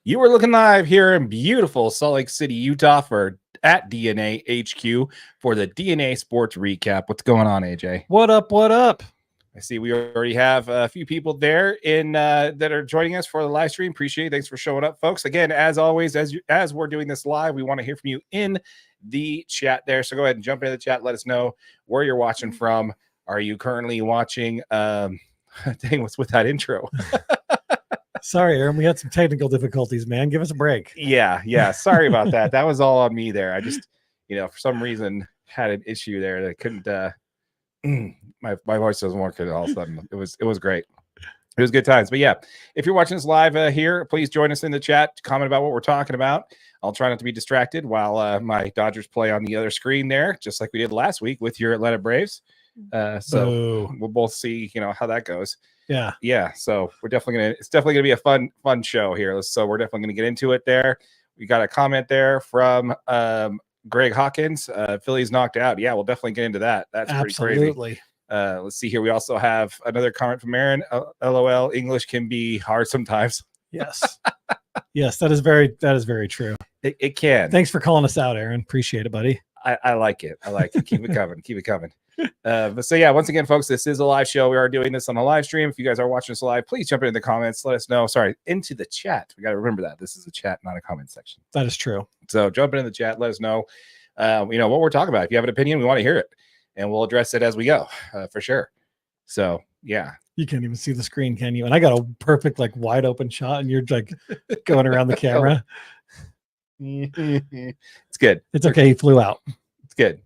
You are looking live here in beautiful Salt Lake City, Utah for at DNA HQ for the DNA Sports Recap. What's going on, AJ? What up? What up? I see we already have a few people there in that are joining us for the live stream. Appreciate it. Thanks for showing up, folks. Again, as always, as we're doing this live, we want to hear from you in the chat there. So go ahead and jump into the chat. Let us know where you're watching from. Are you currently watching? Dang, what's with that intro? Sorry, Aaron, we had some technical difficulties, man. Give us a break. Yeah. Sorry about that. That was all on me there. I just, for some reason had an issue there that I couldn't. My voice doesn't work all of a sudden. It was great. It was good times. But yeah, if you're watching this live here, please join us in the chat. Comment about what we're talking about. I'll try not to be distracted while my Dodgers play on the other screen there, just like we did last week with your Atlanta Braves. So we'll both see, how that goes. Yeah. So we're it's definitely gonna be a fun show here. So we're definitely gonna get into it there. We got a comment there from Greg Hawkins. Philly's knocked out. Yeah, we'll definitely get into that. That's pretty crazy. Let's see here. We also have another comment from Aaron. LOL, English can be hard sometimes. Yes. Yes, that is very true. It can. Thanks for calling us out, Aaron. Appreciate it, buddy. I like it. Keep it coming. Keep it coming. But so yeah, once again, folks, this is a live show. We are doing this on a live stream. If you guys are watching us live, please jump in the comments. Let us know. Sorry, into the chat. We got to remember that this is a chat, not a comment section. That is true. So jump into the chat. Let us know, what we're talking about. If you have an opinion, we want to hear it, and we'll address it as we go, for sure. So yeah, you can't even see the screen, can you? And I got a perfect wide open shot, and you're going around the camera. It's good. It's okay. He flew out. It's good.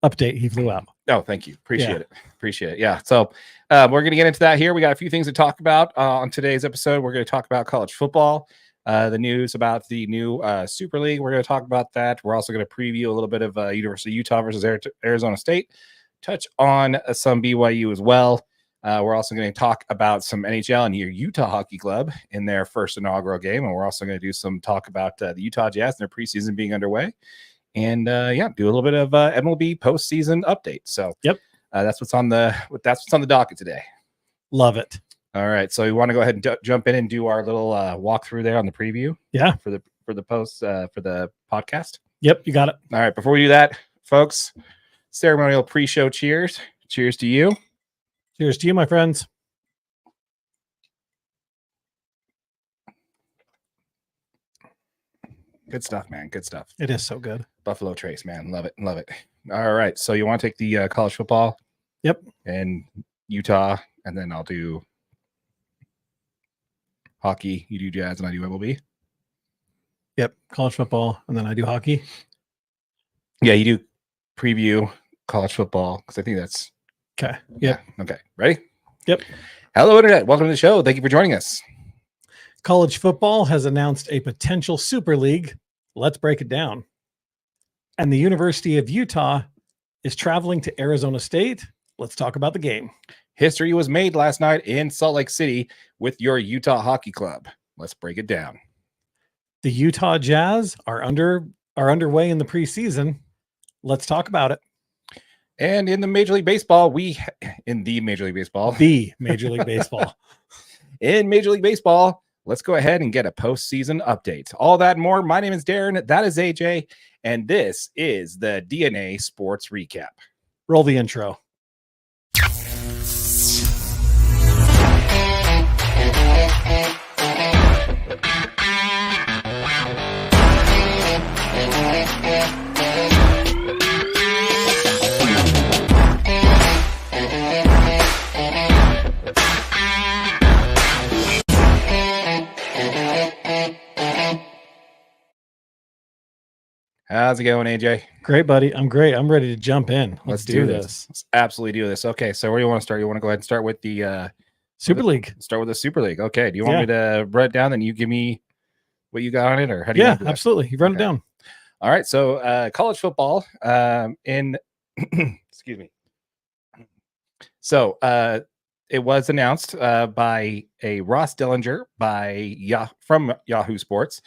Update. He flew out. Oh, thank you. Appreciate it. Yeah. So we're going to get into that here. We got a few things to talk about on today's episode. We're going to talk about college football, the news about the new Super League. We're going to talk about that. We're also going to preview a little bit of University of Utah versus Arizona State, touch on some BYU as well. We're also going to talk about some NHL and your Utah Hockey Club in their first inaugural game. And we're also going to do some talk about the Utah Jazz and their preseason being underway. And do a little bit of MLB postseason update. So that's what's on the docket today. Love it. All right, so you want to go ahead and jump in and do our little walkthrough there on the preview? Yeah, for the post for the podcast. Yep, you got it. All right, before we do that, folks, ceremonial pre-show cheers. Cheers to you. Cheers to you, my friends. Good stuff, man. Good stuff. It is so good. Buffalo Trace, man. Love it. Love it. All right. So you want to take the college football? Yep. And Utah, and then I'll do hockey. You do Jazz, and I do MLB. Yep. College football, and then I do hockey. Yeah, you do preview college football because I think that's okay. Yep. Yeah. Okay. Ready? Yep. Hello, Internet. Welcome to the show. Thank you for joining us. College football has announced a potential Super League. Let's break it down. And the University of Utah is traveling to Arizona State. Let's talk about the game. History was made last night in Salt Lake City with your Utah Hockey Club. Let's break it down. The Utah Jazz are underway in the preseason. Let's talk about it. And in the Major League Baseball, in Major League Baseball, let's go ahead and get a postseason update. All that and more. My name is Darren. That is AJ. And this is the DNA Sports Recap. Roll the intro. How's it going, AJ? Great, buddy. I'm great. I'm ready to jump in. Let's do this. Let's absolutely do this. Okay, so where do you want to start? You want to go ahead and start with the Super League? Start with the Super League. Okay. Do you want me to write it down and you give me what you got on it, or how do you? Yeah, absolutely. You run it down. All right. So college football in excuse me. So it was announced by a Ross Dellinger from Yahoo Sports.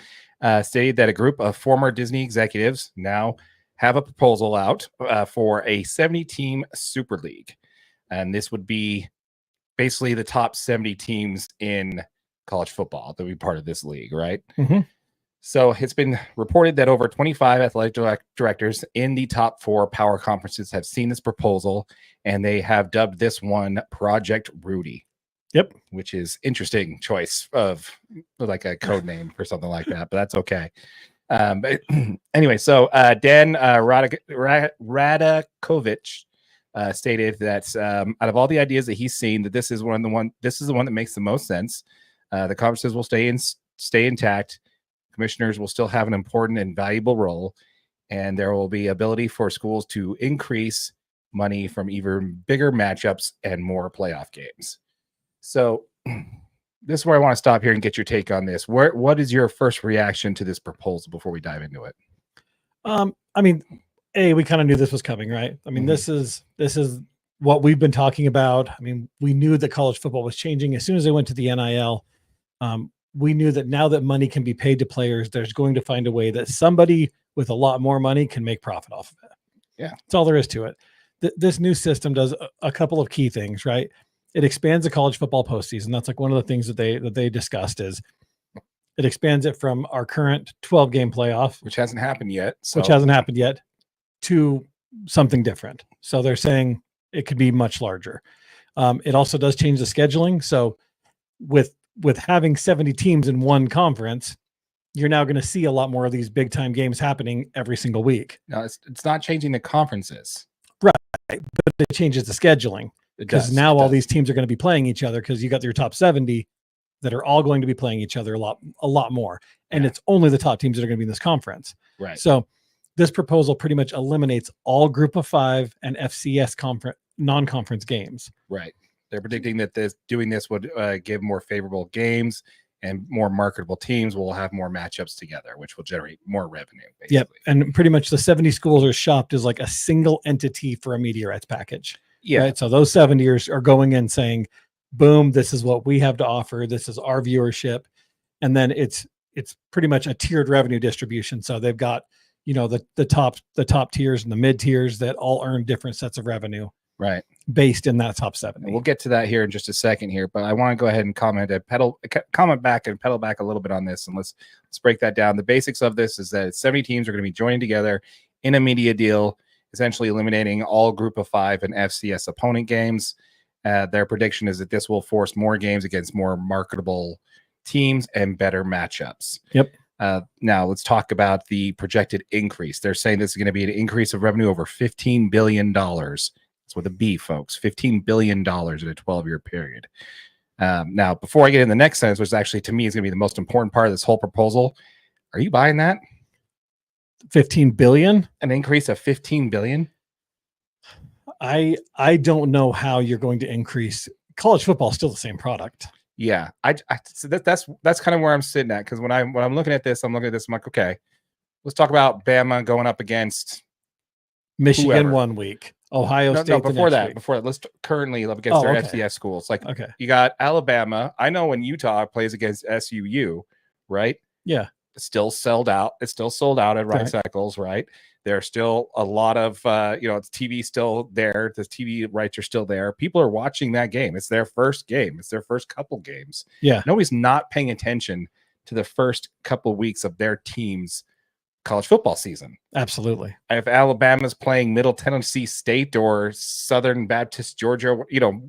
Stated that a group of former Disney executives now have a proposal out for a 70-team Super League. And this would be basically the top 70 teams in college football to be part of this league, right? Mm-hmm. So it's been reported that over 25 athletic directors in the top 4 power conferences have seen this proposal, and they have dubbed this one Project Rudy. Yep. Which is interesting choice of like a code name for something like that, but that's okay. But anyway, so Dan Radakovich stated that out of all the ideas that he's seen, that this is the one that makes the most sense. The conferences will stay intact. Commissioners will still have an important and valuable role, and there will be ability for schools to increase money from even bigger matchups and more playoff games. So this is where I want to stop here and get your take on this. What is your first reaction to this proposal before we dive into it? I mean, we kind of knew this was coming, right? I mean, this is what we've been talking about. I mean, we knew that college football was changing as soon as they went to the NIL. We knew that now that money can be paid to players, there's going to find a way that somebody with a lot more money can make profit off of it. Yeah, that's all there is to it. This new system does a couple of key things, right? It expands the college football postseason. That's like one of the things that they discussed is it expands it from our current 12-game playoff, which hasn't happened yet, to something different. So they're saying it could be much larger. It also does change the scheduling. So with having 70 teams in one conference, you're now going to see a lot more of these big time games happening every single week. No, it's not changing the conferences, right? But it changes the scheduling. Because now all these teams are going to be playing each other because you got your top 70 that are all going to be playing each other a lot more. And it's only the top teams that are going to be in this conference. Right. So this proposal pretty much eliminates all group of 5 and FCS non-conference games. Right. They're predicting that doing this would give more favorable games, and more marketable teams will have more matchups together, which will generate more revenue. Basically. Yep. And pretty much the 70 schools are shopped as like a single entity for a media rights package. Yeah. Right. So those 70 are going in saying, boom, this is what we have to offer. This is our viewership. And then it's pretty much a tiered revenue distribution. So they've got, the top tiers and the mid tiers that all earn different sets of revenue. Right. Based in that top 70. We'll get to that here in just a second here, but I want to go ahead and comment back a little bit on this, and let's break that down. The basics of this is that 70 teams are going to be joining together in a media deal, essentially eliminating all group of 5 and FCS opponent games. Their prediction is that this will force more games against more marketable teams and better matchups. Yep. Now let's talk about the projected increase. They're saying this is going to be an increase of revenue over $15 billion. That's with a B, folks. $15 billion in a 12-year period. Now, before I get in the next sentence, which actually to me is going to be the most important part of this whole proposal, are you buying that? 15 billion? An increase of 15 billion? I don't know how you're going to increase. College football is still the same product. Yeah, so that's kind of where I'm sitting at, because when I'm looking at this, I'm like, okay, let's talk about Bama going up against Michigan whoever. 1 week, Ohio State. No, before that, let's currently up against their FCS schools. Like, you got Alabama. I know when Utah plays against SUU, right? Yeah, it's still sold out. It's still sold out at Right Cycles, right? There's still a lot of, it's TV still there. The TV rights are still there. People are watching that game. It's their first game. It's their first couple games. Yeah. Nobody's not paying attention to the first couple weeks of their team's college football season. Absolutely. If Alabama's playing Middle Tennessee State or Southern Baptist Georgia,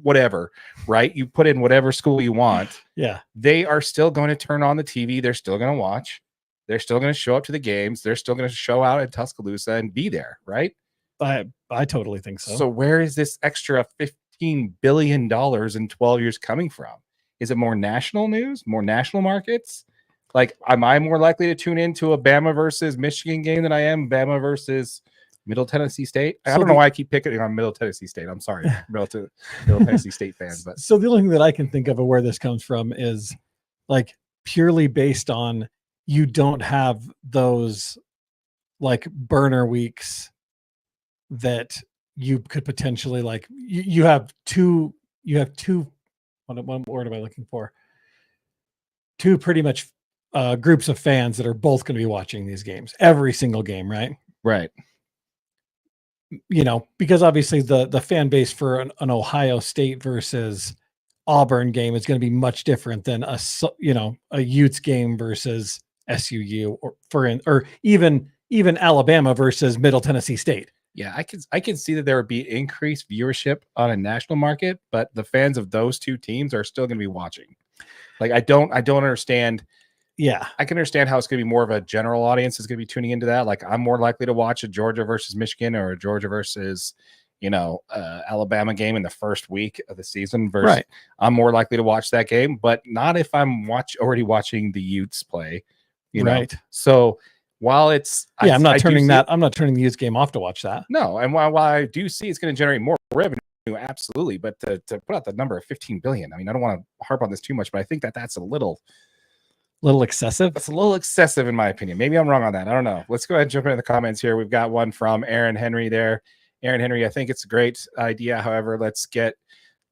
whatever, right? You put in whatever school you want. Yeah. They are still going to turn on the TV. They're still going to watch. They're still going to show up to the games. They're still going to show out in Tuscaloosa and be there, right? I totally think so. So where is this extra $15 billion in 12 years coming from? Is it more national news, more national markets? Like, am I more likely to tune into a Bama versus Michigan game than I am Bama versus Middle Tennessee State? I don't know why I keep picking on Middle Tennessee State. I'm sorry, Middle Tennessee State fans. But so the only thing that I can think of where this comes from is like purely based on you don't have those like burner weeks that you could potentially like. You have two. What word am I looking for? Two pretty much groups of fans that are both going to be watching these games every single game, right? Right. Because obviously the fan base for an Ohio State versus Auburn game is going to be much different than a Utes game versus SUU or even Alabama versus Middle Tennessee State. Yeah, I can see that there would be increased viewership on a national market, but the fans of those two teams are still going to be watching. Like I don't understand. Yeah, I can understand how it's going to be more of a general audience is going to be tuning into that. Like I'm more likely to watch a Georgia versus Michigan or a Georgia versus, Alabama game in the first week of the season. Versus right. I'm more likely to watch that game, but not if I'm already watching the Utes play. Right. So while it's I'm not turning the Utes game off to watch that. No, and while I do see it's going to generate more revenue, absolutely, but to put out the number of 15 billion, I mean, I don't want to harp on this too much, but I think that's a little excessive. That's a little excessive in my opinion. Maybe I'm wrong on that. I don't know. Let's go ahead and jump into the comments here. We've got one from Aaron Henry there. Aaron Henry, I think it's a great idea. However, let's get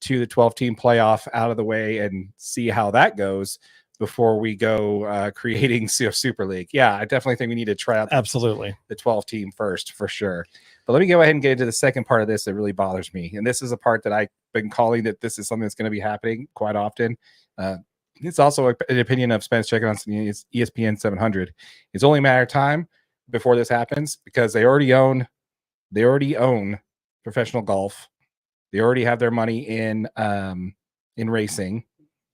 to the 12-team playoff out of the way and see how that goes before we go creating Super League. Yeah, I definitely think we need to try out absolutely the 12-team first for sure. But let me go ahead and get into the second part of this that really bothers me. And this is a part that I've been calling that this is something that's going to be happening quite often. It's also an opinion of Spence checking on ESPN 700. It's only a matter of time before this happens because they already own professional golf. They already have their money in racing.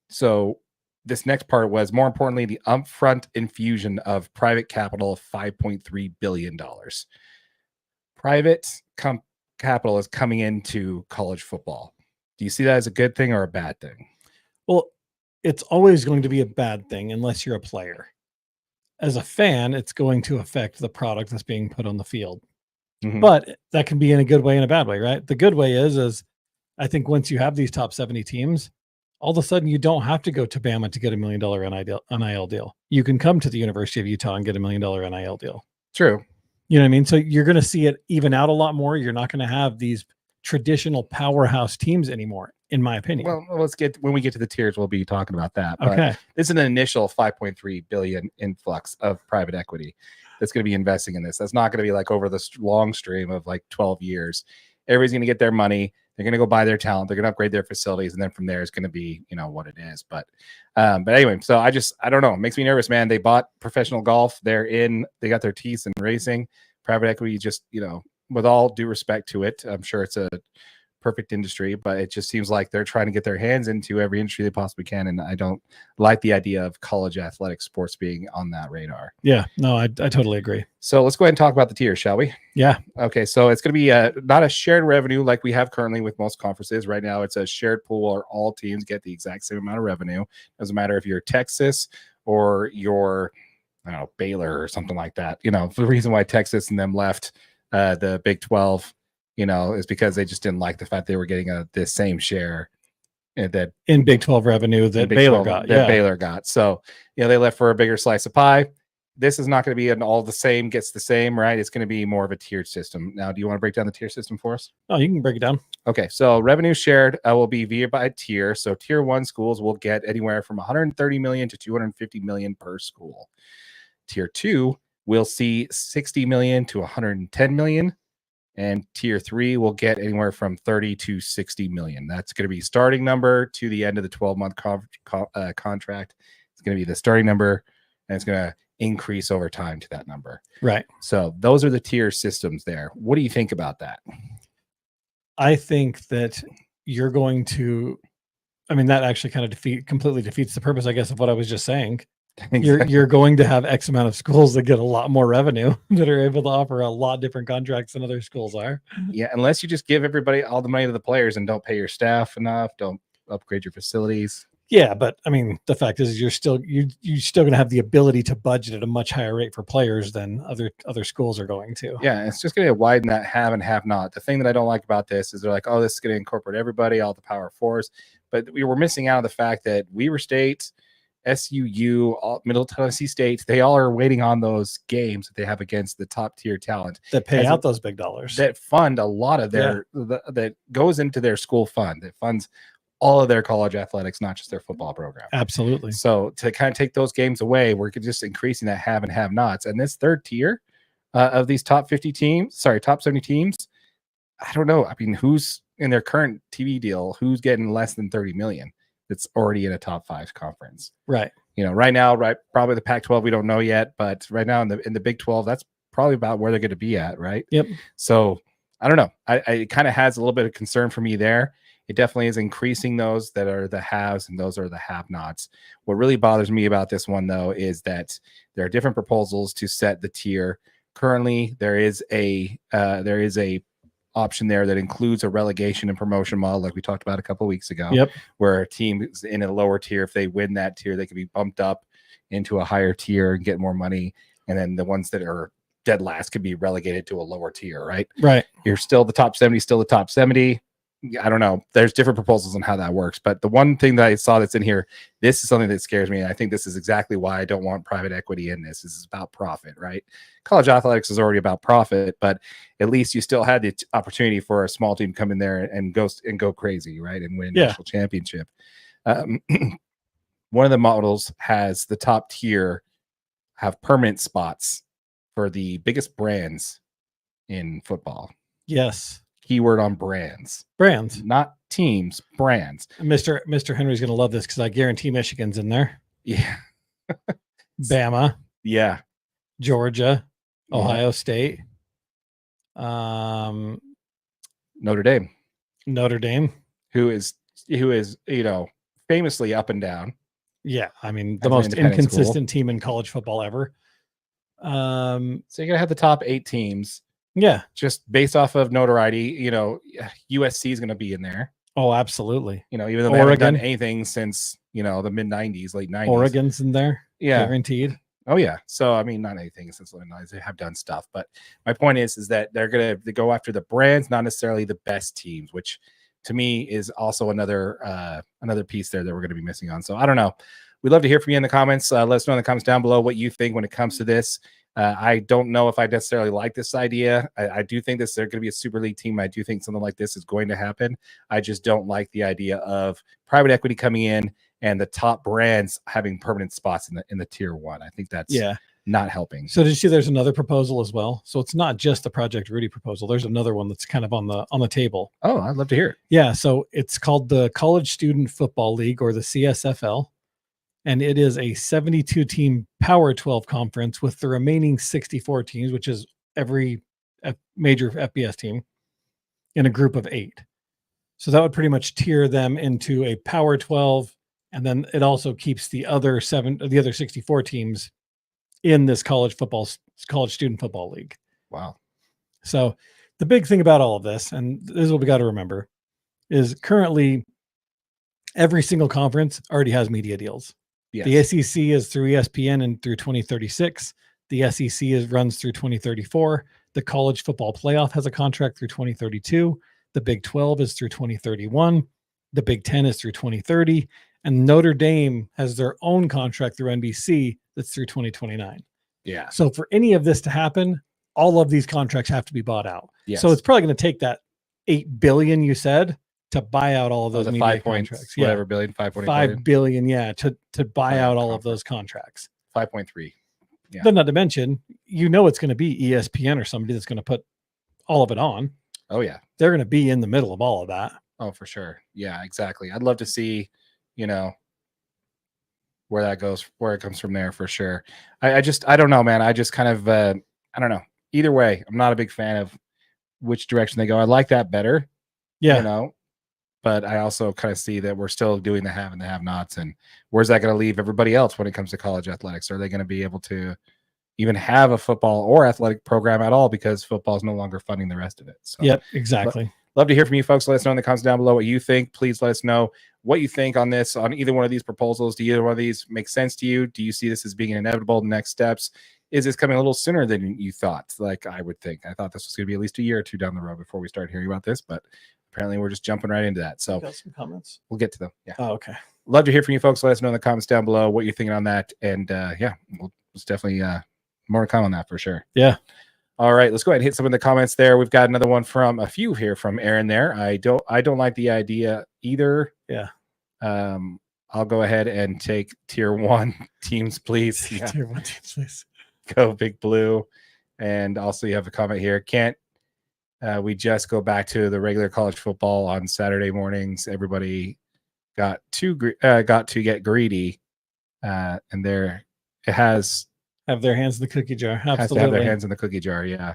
So this next part was, more importantly, the upfront infusion of private capital of $5.3 billion. Private capital is coming into college football. Do you see that as a good thing or a bad thing? Well, it's always going to be a bad thing unless you're a player. As a fan, it's going to affect the product that's being put on the field. Mm-hmm. But that can be in a good way and a bad way, right? The good way is I think once you have these top 70 teams, all of a sudden you don't have to go to Bama to get $1 million NIL deal. You can come to the University of Utah and get $1 million NIL deal. True. You know what I mean? So you're going to see it even out a lot more. You're not going to have these traditional powerhouse teams anymore, in my opinion. Well, when we get to the tiers, we'll be talking about that. But okay. This is an initial $5.3 billion influx of private equity that's going to be investing in this. That's not going to be like over the long stream of like 12 years. Everybody's going to get their money. They're going to go buy their talent. They're going to upgrade their facilities. And then from there, it's going to be, what it is. But anyway, so I don't know. It makes me nervous, man. They bought professional golf. They got their teeth in racing. Private equity, just, with all due respect to it, I'm sure it's a perfect industry, but it just seems like they're trying to get their hands into every industry they possibly can. And I don't like the idea of college athletic sports being on that radar. Yeah, no, I totally agree. So let's go ahead and talk about the tiers, shall we? Yeah. Okay. So it's going to be not a shared revenue like we have currently with most conferences. Right now, it's a shared pool where all teams get the exact same amount of revenue. Doesn't matter if you're Texas or you're, Baylor or something like that. The reason why Texas and them left the Big 12, is because they just didn't like the fact they were getting the same share that in Big 12 revenue that Baylor got. So, they left for a bigger slice of pie. This is not going to be an all the same gets the same, right? It's going to be more of a tiered system. Now, do you want to break down the tier system for us? Oh, you can break it down. Okay. So revenue shared will be via by tier. So tier 1 schools will get anywhere from 130 million to 250 million per school. Tier 2 will see 60 million to 110 million. And tier 3 will get anywhere from 30 to 60 million. That's going to be starting number to the end of the 12-month contract. It's going to be the starting number, and it's going to increase over time to that number. Right. So those are the tier systems there. What do you think about that? I think that you're going to, that actually kind of completely defeats the purpose, I guess, of what I was just saying. Exactly. You're going to have X amount of schools that get a lot more revenue that are able to offer a lot different contracts than other schools are. Yeah, unless you just give everybody all the money to the players and don't pay your staff enough, don't upgrade your facilities. Yeah, but the fact is you're still going to have the ability to budget at a much higher rate for players than other schools are going to. Yeah, it's just going to widen that have and have not. The thing that I don't like about this is they're like, oh, this is going to incorporate everybody, all the Power Fours, but we were missing out on the fact that Weber State, SUU, Middle Tennessee State, they all are waiting on those games that they have against the top tier talent that pay out those big dollars that fund a lot of their that goes into their school fund that funds all of their college athletics, not just their football program. Absolutely. So to kind of take those games away, we're just increasing that have and have nots. And this third tier of these top 70 teams, I don't know. Who's in their current TV deal, who's getting less than 30 million? that's already in a top 5 conference. Right. Right now, probably the Pac-12, we don't know yet, but right now in the Big 12, that's probably about where they're going to be at, right? Yep. So I don't know. It kind of has a little bit of concern for me there. It definitely is increasing those that are the haves and those are the have-nots. What really bothers me about this one, though, is that there are different proposals to set the tier. Currently, there is a option there that includes a relegation and promotion model, like we talked about a couple of weeks ago. Yep. Where a team is in a lower tier, if they win that tier, they can be bumped up into a higher tier and get more money. And then the ones that are dead last could be relegated to a lower tier, right? Right. You're still the top 70, still the top 70. I don't know. There's different proposals on how that works. But the one thing that I saw that's in here, this is something that scares me. And I think this is exactly why I don't want private equity in this. This is about profit, right? College athletics is already about profit, but at least you still had the opportunity for a small team to come in there and go crazy, right? And win a national championship. One of the models has the top tier have permanent spots for the biggest brands in football. Yes. Keyword on brands. Brands. Not teams, brands. Mr. Henry's going to love this because I guarantee Michigan's in there. Yeah. Bama. Yeah. Georgia. Ohio State. Notre Dame. Who is famously up and down. Yeah, I mean, the most inconsistent team in college football ever. So you're gonna have the top 8 teams. Yeah, just based off of notoriety. USC is gonna be in there. Oh, absolutely. Even though they haven't done anything since the mid 90s, late 90s. Oregon's in there. Yeah, guaranteed. Oh yeah. So I mean, not anything since the late 90s. They have done stuff, but my point is that they're gonna go after the brands, not necessarily the best teams, which to me is also another piece there that we're going to be missing on. So I don't know. We'd love to hear from you in the comments. Let us know in the comments down below what you think when it comes to this. I don't know if I necessarily like this idea. I do think they're going to be a Super League team. I do think something like this is going to happen. I just don't like the idea of private equity coming in and the top brands having permanent spots in the tier 1. I think that's not helping. So did you see there's another proposal as well? So it's not just the Project Rudy proposal. There's another one that's kind of on the table. Oh, I'd love to hear it. Yeah. So it's called the College Student Football League, or the CSFL. And it is a 72 team Power 12 conference with the remaining 64 teams, which is every major FBS team, in a group of 8. So that would pretty much tier them into a Power 12. And then it also keeps the other 64 teams in this college student football league. Wow. So the big thing about all of this, and this is what we got to remember, is currently every single conference already has media deals. Yes. The SEC is through ESPN and through 2036. The SEC runs through 2034. The college football playoff has a contract through 2032. The Big 12 is through 2031. The Big 10 is through 2030. And Notre Dame has their own contract through NBC that's through 2029. Yeah. So for any of this to happen, all of these contracts have to be bought out. Yes. So it's probably going to take that $8 billion you said to buy out all of those media 5 contracts. Whatever billion, 5.8 $5 billion, yeah, to buy out all of those contracts. 5.3. Yeah. Then not to mention, it's going to be ESPN or somebody that's going to put all of it on. Oh yeah. They're going to be in the middle of all of that. Oh, for sure. Yeah, exactly. I'd love to see, where that goes, where it comes from there for sure. I don't know, man. I just kind of, I don't know. Either way, I'm not a big fan of which direction they go. I like that better. Yeah. But I also kind of see that we're still doing the have and the have nots. And where's that going to leave everybody else when it comes to college athletics? Are they going to be able to even have a football or athletic program at all because football is no longer funding the rest of it? So, yep, exactly. Love to hear from you folks. Let us know in the comments down below what you think. Please let us know what you think on this, on either one of these proposals. Do either one of these make sense to you? Do you see this as being inevitable next steps? Is this coming a little sooner than you thought? Like I would think. I thought this was going to be at least a year or two down the road before we start hearing about this, but apparently we're just jumping right into that. So got some comments. We'll get to them. Yeah. Oh, okay. Love to hear from you folks. Let us know in the comments down below what you're thinking on that. And we'll definitely more to come on that for sure. Yeah. All right, let's go ahead and hit some of the comments there. We've got another one from a few here from Aaron there. I don't like the idea either. Yeah. I'll go ahead and take tier 1 teams, please. Yeah. Tier 1 teams, please. Go Big Blue. And also you have a comment here. Can't we just go back to the regular college football on Saturday mornings? Everybody got to get greedy, and it has Have their hands in the cookie jar. Absolutely. has to have their hands in the cookie jar. Yeah.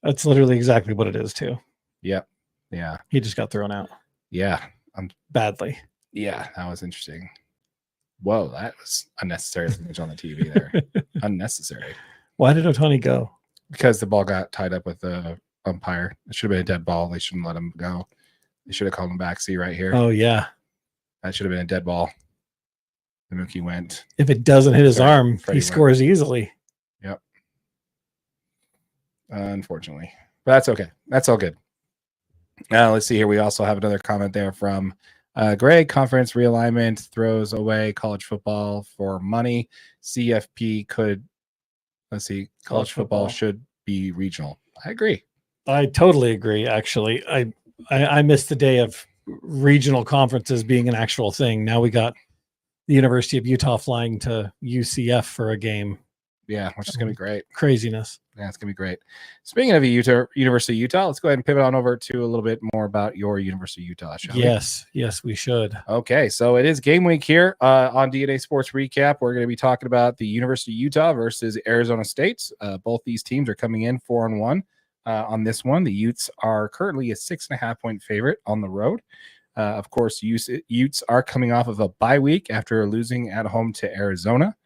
That's literally exactly what it is too. Yep. Yeah. He just got thrown out. Yeah. Badly. Yeah, that was interesting. Whoa, that was unnecessary language on the TV there. Unnecessary. Why did Ohtani go? Because the ball got tied up with the umpire. It should have been a dead ball. They shouldn't let him go. They should have called him back. See right here. Oh, yeah. That should have been a dead ball. The Mookie went. If it doesn't hit his arm, Freddie he scores easily. Yep. Unfortunately. But that's okay. That's all good. Now let's see here. We also have another comment there from Greg. Conference realignment throws away college football for money. CFP could, let's see, college football should be regional. I agree. I totally agree. Actually, I missed the day of regional conferences being an actual thing. Now we got the University of Utah flying to UCF for a game. Yeah, which is going to be great. Craziness. Yeah, it's going to be great. Speaking of University of Utah, let's go ahead and pivot on over to a little bit more about your University of Utah, shall we? Yes, we should. Okay, so it is game week here on DNA Sports Recap. We're going to be talking about the University of Utah versus Arizona State. Both these teams are coming in 4-1 on this one. The Utes are currently a 6.5-point favorite on the road. Of course, Utes are coming off of a bye week after losing at home to Arizona.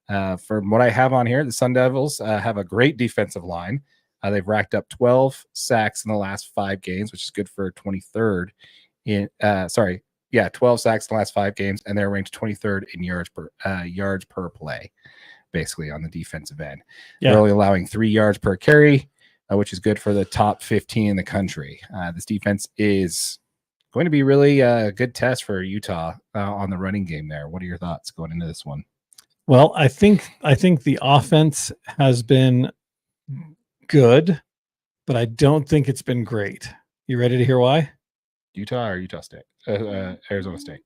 From what I have on here, the Sun Devils have a great defensive line. They've racked up 12 sacks in the last 5 games, which is good for 23rd in 12 sacks in the last 5 games, and they're ranked 23rd in yards per play, basically on the defensive end. Yeah. They're only allowing 3 yards per carry, which is good for the top 15 in the country. This defense is going to be really a good test for Utah on the running game there. What are your thoughts going into this one? Well, I think the offense has been good, but I don't think it's been great. You ready to hear why? Utah or Utah State? Arizona State.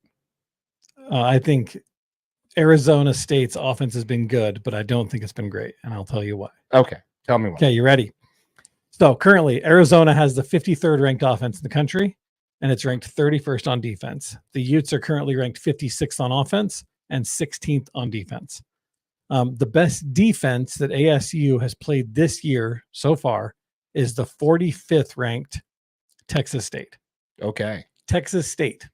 I think Arizona State's offense has been good, but I don't think it's been great, and I'll tell you why. Okay, tell me why. Okay, you ready? So currently, Arizona has the 53rd ranked offense in the country, and it's ranked 31st on defense. The Utes are currently ranked 56th on offense and 16th on defense. The best defense that ASU has played this year so far is the 45th ranked Texas State. Okay. Texas State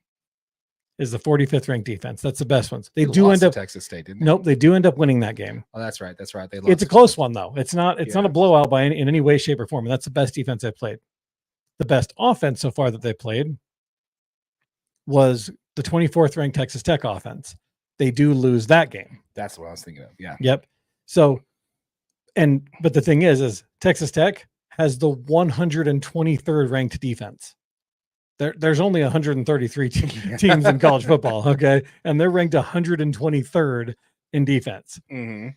is the 45th ranked defense. That's the best ones. They do end up Texas State, didn't they? Nope, they do end up winning that game. Oh, that's right. That's right. They lost. It's a close one though. It's not a blowout in any way, shape, or form. And that's the best defense they've played. The best offense so far that they played was the 24th ranked Texas Tech offense. They do lose that game. That's what I was thinking of. Yeah. Yep. So, but the thing is Texas Tech has the 123rd ranked defense. There's only 133 teams in college football. Okay. And they're ranked 123rd in defense. Mm-hmm.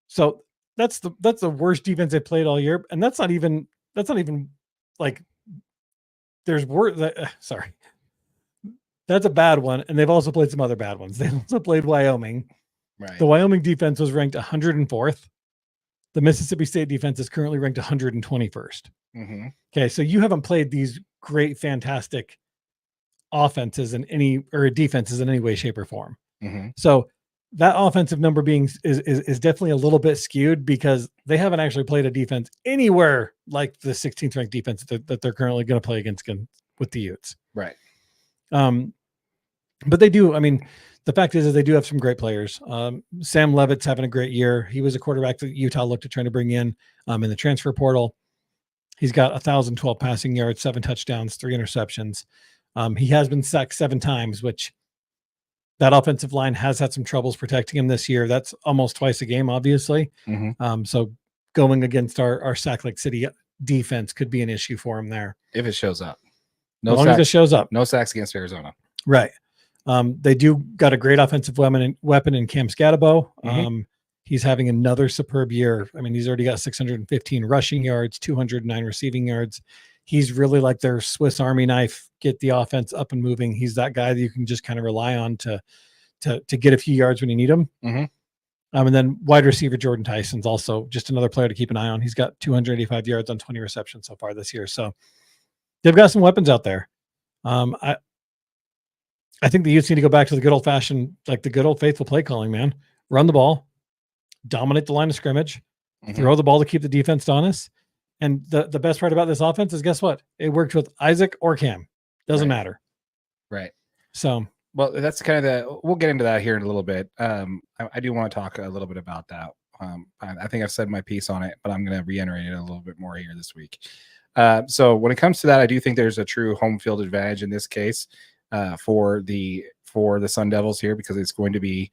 So that's the worst defense they played all year. And that's not even like there's sorry. That's a bad one. And they've also played some other bad ones. They've also played Wyoming. Right. The Wyoming defense was ranked 104th. The Mississippi State defense is currently ranked 121st. Mm-hmm. Okay. So you haven't played these great, fantastic offenses or defenses in any way, shape, or form. Mm-hmm. So that offensive number is definitely a little bit skewed because they haven't actually played a defense anywhere like the 16th ranked defense that they're currently going to play against with the Utes. Right. But they do. I mean, the fact is they do have some great players. Sam Levitt's having a great year. He was a quarterback that Utah looked at trying to bring in the transfer portal. He's got 1,012 passing yards, 7 touchdowns, 3 interceptions. He has been sacked 7 times, which that offensive line has had some troubles protecting him this year. That's almost twice a game, obviously. Mm-hmm. So going against our Sack Lake City defense could be an issue for him there. If it shows up. As long as it shows up. No sacks against Arizona. Right. They do got a great offensive weapon in Cam Scatabo. Mm-hmm. He's having another superb year. I mean, he's already got 615 rushing yards, 209 receiving yards. He's really like their Swiss Army knife, get the offense up and moving. He's that guy that you can just kind of rely on to get a few yards when you need them. Mm-hmm. And then wide receiver Jordan Tyson's also just another player to keep an eye on. He's got 285 yards on 20 receptions so far this year. So they've got some weapons out there. I think the Utes need to go back to the good old fashioned, like the good old faithful play calling, man. Run the ball, dominate the line of scrimmage, throw the ball to keep the defense honest. And the best part about this offense is, guess what? It worked with Isaac or Cam. Doesn't matter. Right. So, well, that's kind of we'll get into that here in a little bit. I do want to talk a little bit about that. I think I've said my piece on it, but I'm going to reiterate it a little bit more here this week. So when it comes to that, I do think there's a true home field advantage in this case for the Sun Devils here, because it's going to be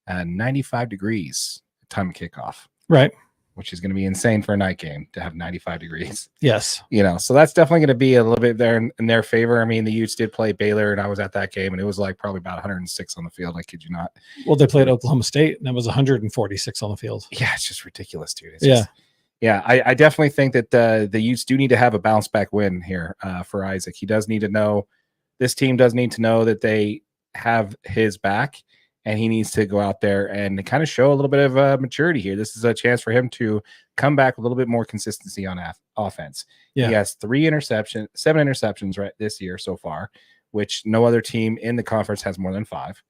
95 degrees time of kickoff. Right. Which is going to be insane for a night game to have 95 degrees. Yes. So that's definitely going to be a little bit there in their favor. I mean, the Utes did play Baylor, and I was at that game, and it was like probably about 106 on the field. I kid you not. Well, they played Oklahoma State, and it was 146 on the field. Yeah, it's just ridiculous, dude. I definitely think that the Utes do need to have a bounce back win here for Isaac. He does need to know, this team does need to know that they have his back, and he needs to go out there and kind of show a little bit of maturity here. This is a chance for him to come back with a little bit more consistency on offense. Yeah. He has 7 interceptions right this year so far, which no other team in the conference has more than 5.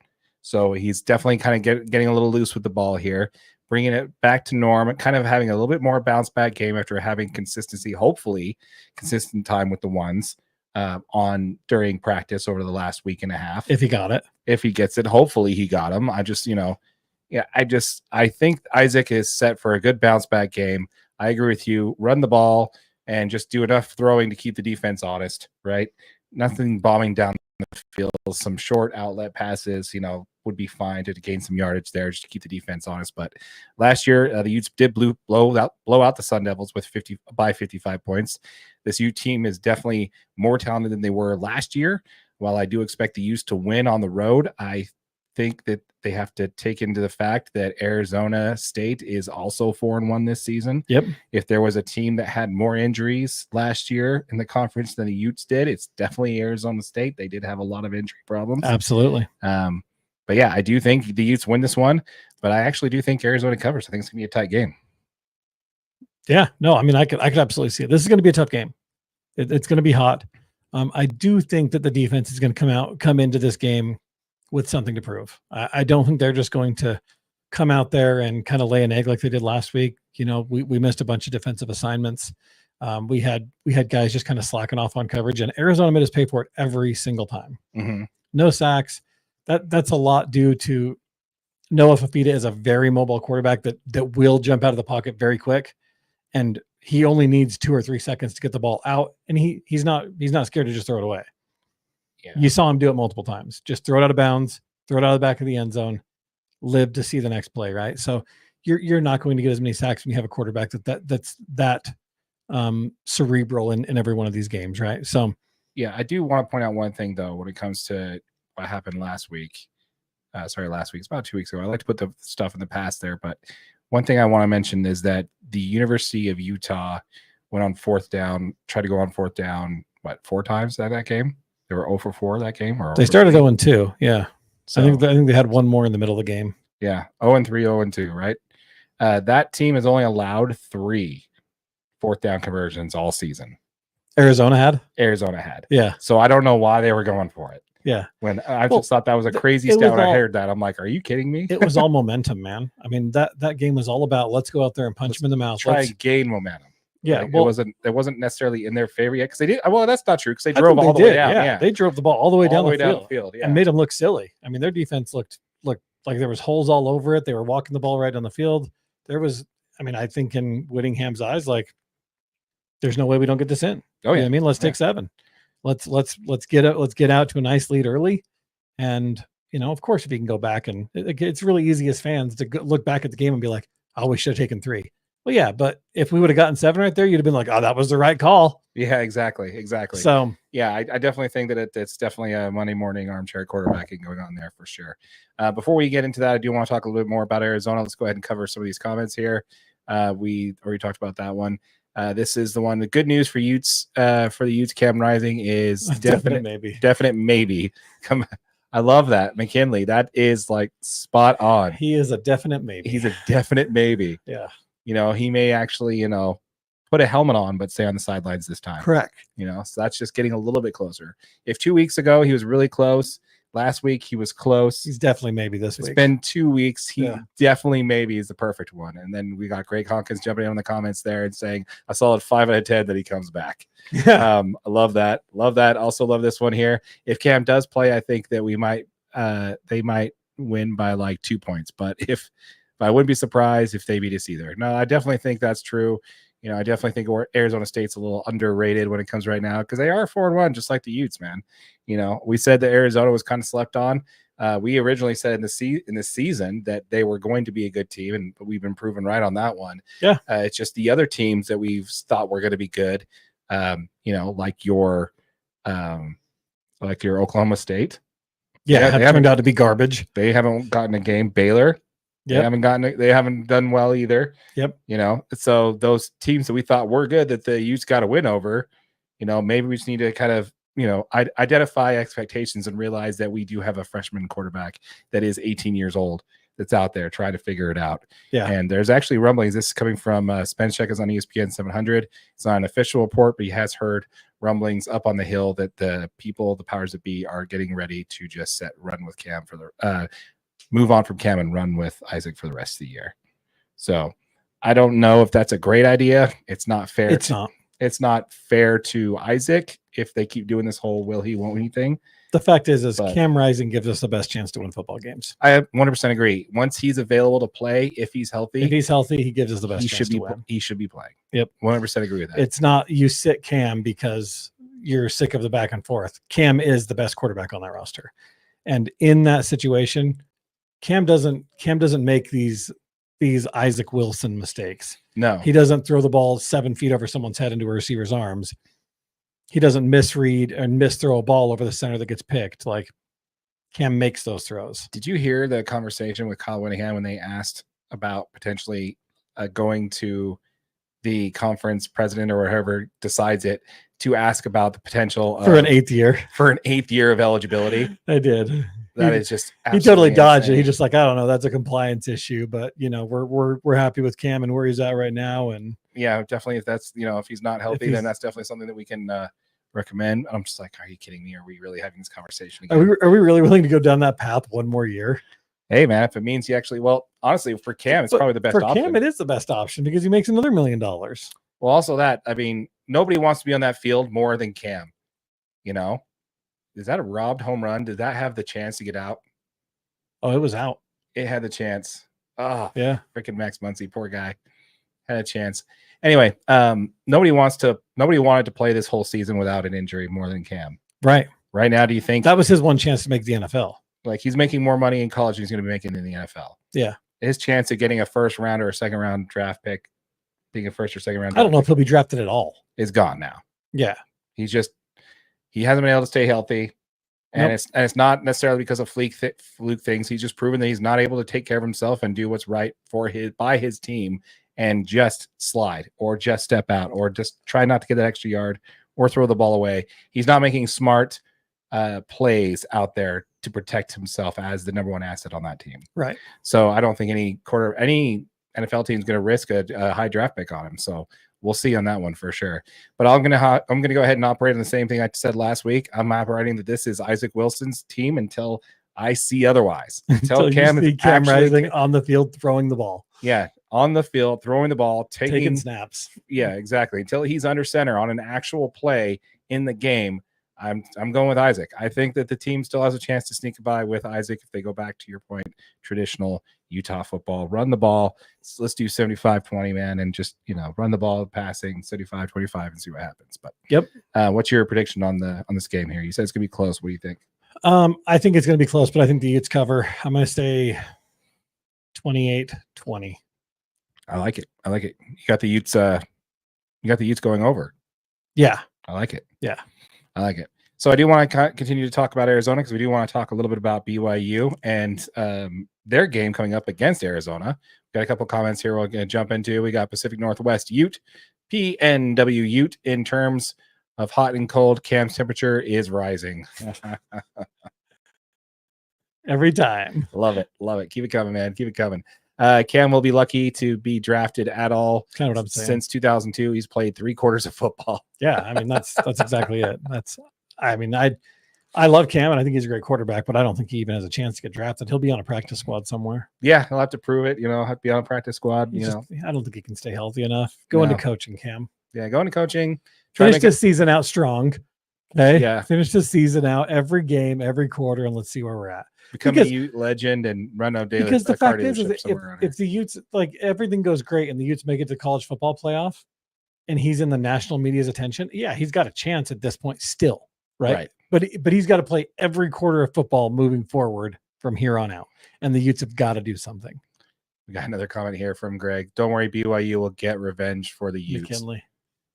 So he's definitely kind of getting a little loose with the ball here, bringing it back to norm, kind of having a little bit more bounce back game after having consistency, hopefully consistent time with the ones on during practice over the last week and a half. If he got it. If he gets it, hopefully he got him. I think Isaac is set for a good bounce back game. I agree with you. Run the ball and just do enough throwing to keep the defense honest, right? Nothing bombing down the field. Some short outlet passes, would be fine to gain some yardage there just to keep the defense honest. But last year, the Utes did blow out the Sun Devils with 55 points. This Ute team is definitely more talented than they were last year. While I do expect the Utes to win on the road, I think that they have to take into the fact that Arizona State is also 4-1 this season. Yep. If there was a team that had more injuries last year in the conference than the Utes did, it's definitely Arizona State. They did have a lot of injury problems. Absolutely. But yeah, I do think the Utes win this one, but I actually do think Arizona covers. I think it's gonna be a tight game. Yeah, no, I mean, I could absolutely see it. This is going to be a tough game. It's going to be hot. I do think that the defense is going to come into this game with something to prove. I don't think they're just going to come out there and kind of lay an egg like they did last week. We missed a bunch of defensive assignments. We had guys just kind of slacking off on coverage, and Arizona made us pay for it every single time. Mm-hmm. No sacks. That's a lot due to Noah Fafita is a very mobile quarterback that will jump out of the pocket very quick, and he only needs 2 or 3 seconds to get the ball out, and he's not scared to just throw it away. Yeah. You saw him do it multiple times. Just throw it out of bounds, throw it out of the back of the end zone, live to see the next play, right? So you're not going to get as many sacks when you have a quarterback that's cerebral in every one of these games, right? So yeah, I do want to point out one thing though when it comes to what happened last week. It's about 2 weeks ago. I like to put the stuff in the past there, but one thing I want to mention is that the University of Utah went on 4th down, tried to go on 4th down, 4 times that game? They were 0 for 4 that game? Or they started 0-2, yeah. So, I think they had one more in the middle of the game. Yeah, 0-3, 0-2, right? That team has only allowed 3 4th down conversions all season. Arizona had? Yeah. So I don't know why they were going for it. Yeah. When I just thought that was a crazy stat when I heard that. I'm like, are you kidding me? It was all momentum, man. I mean, that game was all about let's go out there and punch him in the mouth. Try and gain momentum. Yeah. Like, it wasn't necessly in their favor yet because they did. Well, that's not true because they drove all the way down. Yeah. They drove the ball all the way down the field and made them look silly. I mean, their defense looked like there was holes all over it. They were walking the ball right down the field. I think in Whittingham's eyes, like, there's no way we don't get this in. Oh yeah. Let's take 7. Let's get out to a nice lead early. And, of course, if you can go back and it's really easy as fans to look back at the game and be like, oh, we should have taken 3. Well, yeah, but if we would have gotten 7 right there, you'd have been like, oh, that was the right call. Yeah, exactly. So, yeah, I definitely think that it's definitely a Monday morning armchair quarterbacking going on there for sure. Before we get into that, I do want to talk a little bit more about Arizona. Let's go ahead and cover some of these comments here. We already talked about that one. This is the one. The good news for Utes, for the Utes Cam Rising is definite maybe. Come, I love that, McKinley. That is like spot on. He is a definite maybe. He's a definite maybe. Yeah. He may actually, put a helmet on, but stay on the sidelines this time. Correct. So that's just getting a little bit closer. If 2 weeks ago he was really close, Last week he was close. He's definitely maybe this It's week. been 2 weeks. He Yeah. definitely maybe is the perfect one. And then we got Greg Hawkins jumping in the comments there and saying a solid 5 out of 10 that he comes back. Yeah. I love that. Love that. Also love this one here. If Cam does play, I think that we might they might win by like 2 points. But if I wouldn't be surprised if they beat us either. No, I definitely think that's true. You know, I definitely think Arizona State's a little underrated when it comes right now because they are 4-1, just like the Utes, man. You know, we said that Arizona was kind of slept on. We originally said in the season that they were going to be a good team, and we've been proven right on that one. Yeah. It's just the other teams that we've thought were going to be good. You know, like your Oklahoma State. Yeah, it turned out to be garbage. They haven't gotten a game. Baylor. Yep. They haven't done well either. Yep. You know, so those teams that we thought were good that the Utes got to win over, you know, maybe we just need to kind of, you know, identify expectations and realize that we do have a freshman quarterback that is 18 years old that's out there trying to figure it out. Yeah. And there's actually rumblings. This is coming from Spence Check is on ESPN 700. It's not an official report, but he has heard rumblings up on the hill that the powers that be are getting ready to just run with Cam for the move on from Cam and run with Isaac for the rest of the year. So I don't know if that's a great idea. It's not fair. It's not fair to Isaac if they keep doing this whole will he, won't he thing. The fact is Cam Rising gives us the best chance to win football games. I 100% agree. Once he's available to play, if he's healthy, he gives us the best chance to win. He should be playing. Yep. 100% agree with that. It's not you sit Cam because you're sick of the back and forth. Cam is the best quarterback on that roster. And in that situation, Cam doesn't make these Isaac Wilson mistakes. No, he doesn't throw the ball 7 feet over someone's head into a receiver's arms. He doesn't misread and misthrow a ball over the center that gets picked. Like Cam makes those throws. Did you hear the conversation with Kyle Whittingham when they asked about potentially going to the conference president or whoever decides it to ask about the potential for an 8th year of eligibility? I did. That is just he totally dodged it. He just like, I don't know, that's a compliance issue, but you know, we're happy with Cam and where he's at right now. And yeah, definitely. If that's, you know, if he's not healthy, then that's definitely something that we can recommend. I'm just like, are you kidding me? Are we really having this conversation again? Are we really willing to go down that path one more year? Hey man, if it means he actually, well, honestly, for Cam, it's probably the best option. For Cam, it is the best option because he makes another $1 million. Well, also that, I mean, nobody wants to be on that field more than Cam. You know, is that a robbed home run? Did that have the chance to get out? Oh, it was out. It had the chance. Oh, yeah. Freaking Max Muncy, poor guy, had a chance. Anyway, nobody wanted to play this whole season without an injury more than Cam. Right. Right now, do you think that was his one chance to make the NFL? Like he's making more money in college than he's going to be making in the NFL. Yeah. His chance of getting a first round or a second round draft pick, being a first or second round. I don't know if he'll be drafted at all. Is gone now. Yeah. He hasn't been able to stay healthy. And it's not necessarily because of fluke things. He's just proven that he's not able to take care of himself and do what's right by his team and just slide or just step out or just try not to get that extra yard or throw the ball away. He's not making smart plays out there to protect himself as the number one asset on that team. Right. So I don't think any NFL team is going to risk a high draft pick on him. So we'll see on that one for sure. But I'm gonna go ahead and operate on the same thing I said last week. I'm operating that this is Isaac Wilson's team until I see otherwise. Until Cam Rising on the field throwing the ball. Yeah, on the field throwing the ball, taking snaps. Yeah, exactly. Until he's under center on an actual play in the game. I'm going with Isaac. I think that the team still has a chance to sneak by with Isaac if they go back to your point, traditional Utah football, run the ball. Let's do 75-20, man, and just, run the ball, passing 75-25 and see what happens. But yep. What's your prediction on this game here? You said it's gonna be close. What do you think? I think it's gonna be close, but I think the Utes cover. I'm gonna say 28-20. I like it. You got the Utes. You got the Utes going over. Yeah, I like it. Yeah. I like it. So I do want to continue to talk about Arizona because we do want to talk a little bit about BYU and their game coming up against Arizona. Got a couple comments here we're going to jump into. We got Pacific Northwest Ute, PNW Ute. In terms of hot and cold, Cam's temperature is rising. Every time. Love it. Keep it coming, man. Keep it coming. Cam will be lucky to be drafted at all. Kind of what I'm saying. Since 2002, he's played 3/4 of football. Yeah, I mean that's exactly it. I love Cam, and I think he's a great quarterback, but I don't think he even has a chance to get drafted. He'll be on a practice squad somewhere. Yeah, he'll have to prove it. Have to be on a practice squad. I don't think he can stay healthy enough. Go into coaching, Cam. Yeah, go into coaching. Finish this season out strong. Okay. Yeah. Finish the season out every game, every quarter, and let's see where we're at. Become a Ute legend and run a daily. Because the fact is if the Utes, like, everything goes great and the Utes make it to college football playoff and he's in the national media's attention, yeah, he's got a chance at this point still, right? But he's got to play every quarter of football moving forward from here on out. And the Utes have got to do something. We got another comment here from Greg. Don't worry, BYU will get revenge for the Utes. McKinley.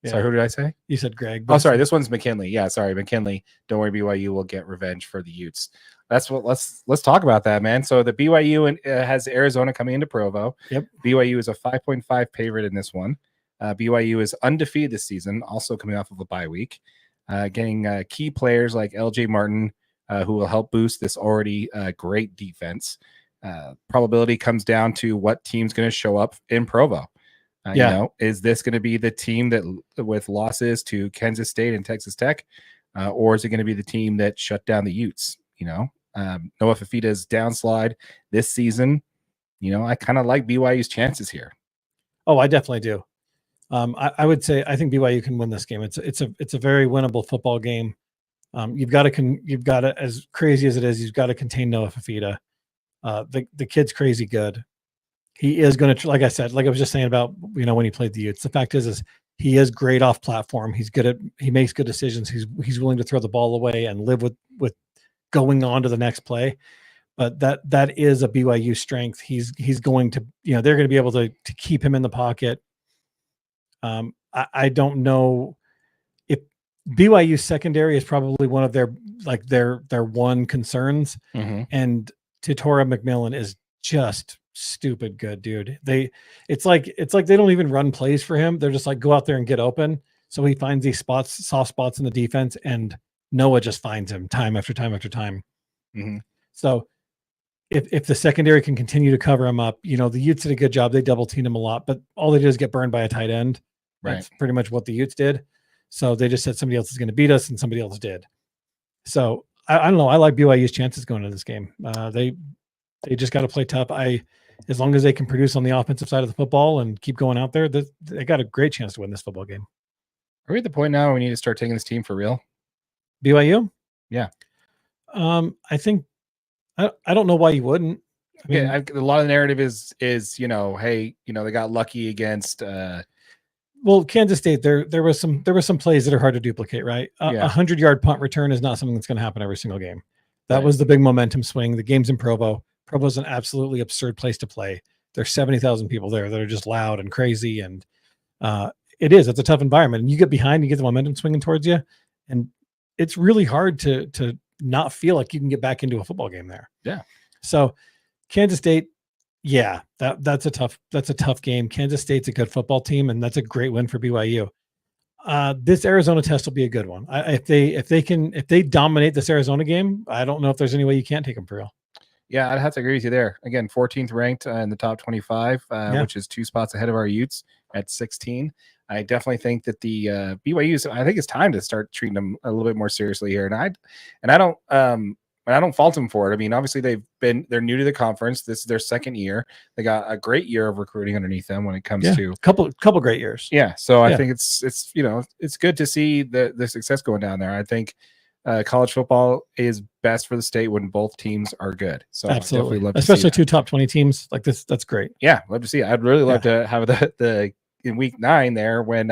Yeah. Sorry, who did I say? You said Greg. Oh, sorry. This one's McKinley. Yeah, sorry, McKinley. Don't worry, BYU will get revenge for the Utes. That's what. Let's talk about that, man. So the BYU has Arizona coming into Provo. Yep. BYU is a 5.5 favorite in this one. BYU is undefeated this season, also coming off of a bye week. Getting key players like LJ Martin, who will help boost this already great defense. Probability comes down to what team's going to show up in Provo. Is this going to be the team that with losses to Kansas State and Texas Tech, or is it going to be the team that shut down the Utes? Noah Fafita's downslide this season. I kind of like BYU's chances here. Oh, I definitely do. I would say I think BYU can win this game. It's a very winnable football game. You've got to, as crazy as it is, you've got to contain Noah Fafita. The kid's crazy good. He is going to, like I said, like I was just saying about, when he played the Utes, the fact is he is great off platform. He makes good decisions. He's willing to throw the ball away and live with going on to the next play. But that is a BYU strength. He's going to, they're going to be able to keep him in the pocket. I don't know if BYU secondary is probably one of their one concerns. Mm-hmm. And Titora McMillan is just stupid good, dude. It's like they don't even run plays for him. They're just like, go out there and get open. So he finds these soft spots in the defense, and Noah just finds him time after time after time. Mm-hmm. So if the secondary can continue to cover him up, the Utes did a good job. They double teamed him a lot, but all they did is get burned by a tight end. Right. That's pretty much what the Utes did. So they just said somebody else is going to beat us, and somebody else did. So I don't know. I like BYU's chances going into this game. They just got to play tough. As long as they can produce on the offensive side of the football and keep going out there, they got a great chance to win this football game. Are we at the point now where we need to start taking this team for real? BYU? Yeah. I think I don't know why you wouldn't. I mean, a lot of the narrative is hey, they got lucky against Kansas State. There was some plays that are hard to duplicate, right? A 100-yard punt return is not something that's going to happen every single game. That was the big momentum swing. The game's in Provo. Provo's an absolutely absurd place to play. There's 70,000 people there that are just loud and crazy, and it's a tough environment. And you get behind, you get the momentum swinging towards you, and it's really hard to not feel like you can get back into a football game there. Yeah. So Kansas State, yeah, that's a tough game. Kansas State's a good football team, and that's a great win for BYU. This Arizona test will be a good one. If they dominate this Arizona game, I don't know if there's any way you can't take them for real. Yeah, I'd have to agree with you there. Again, 14th ranked in the top 25, which is 2 spots ahead of our Utes at 16. I definitely think that the BYU, I think it's time to start treating them a little bit more seriously here. And I don't fault them for it. I mean, obviously they're new to the conference. This is their second year. They got a great year of recruiting underneath them when it comes to couple great years. Yeah. So I think it's good to see the success going down there. I think college football is best for the state when both teams are good. So absolutely, love especially to see 2 top 20 teams like this. That's great. Yeah, love to see it. I'd really love to have the in week 9 there when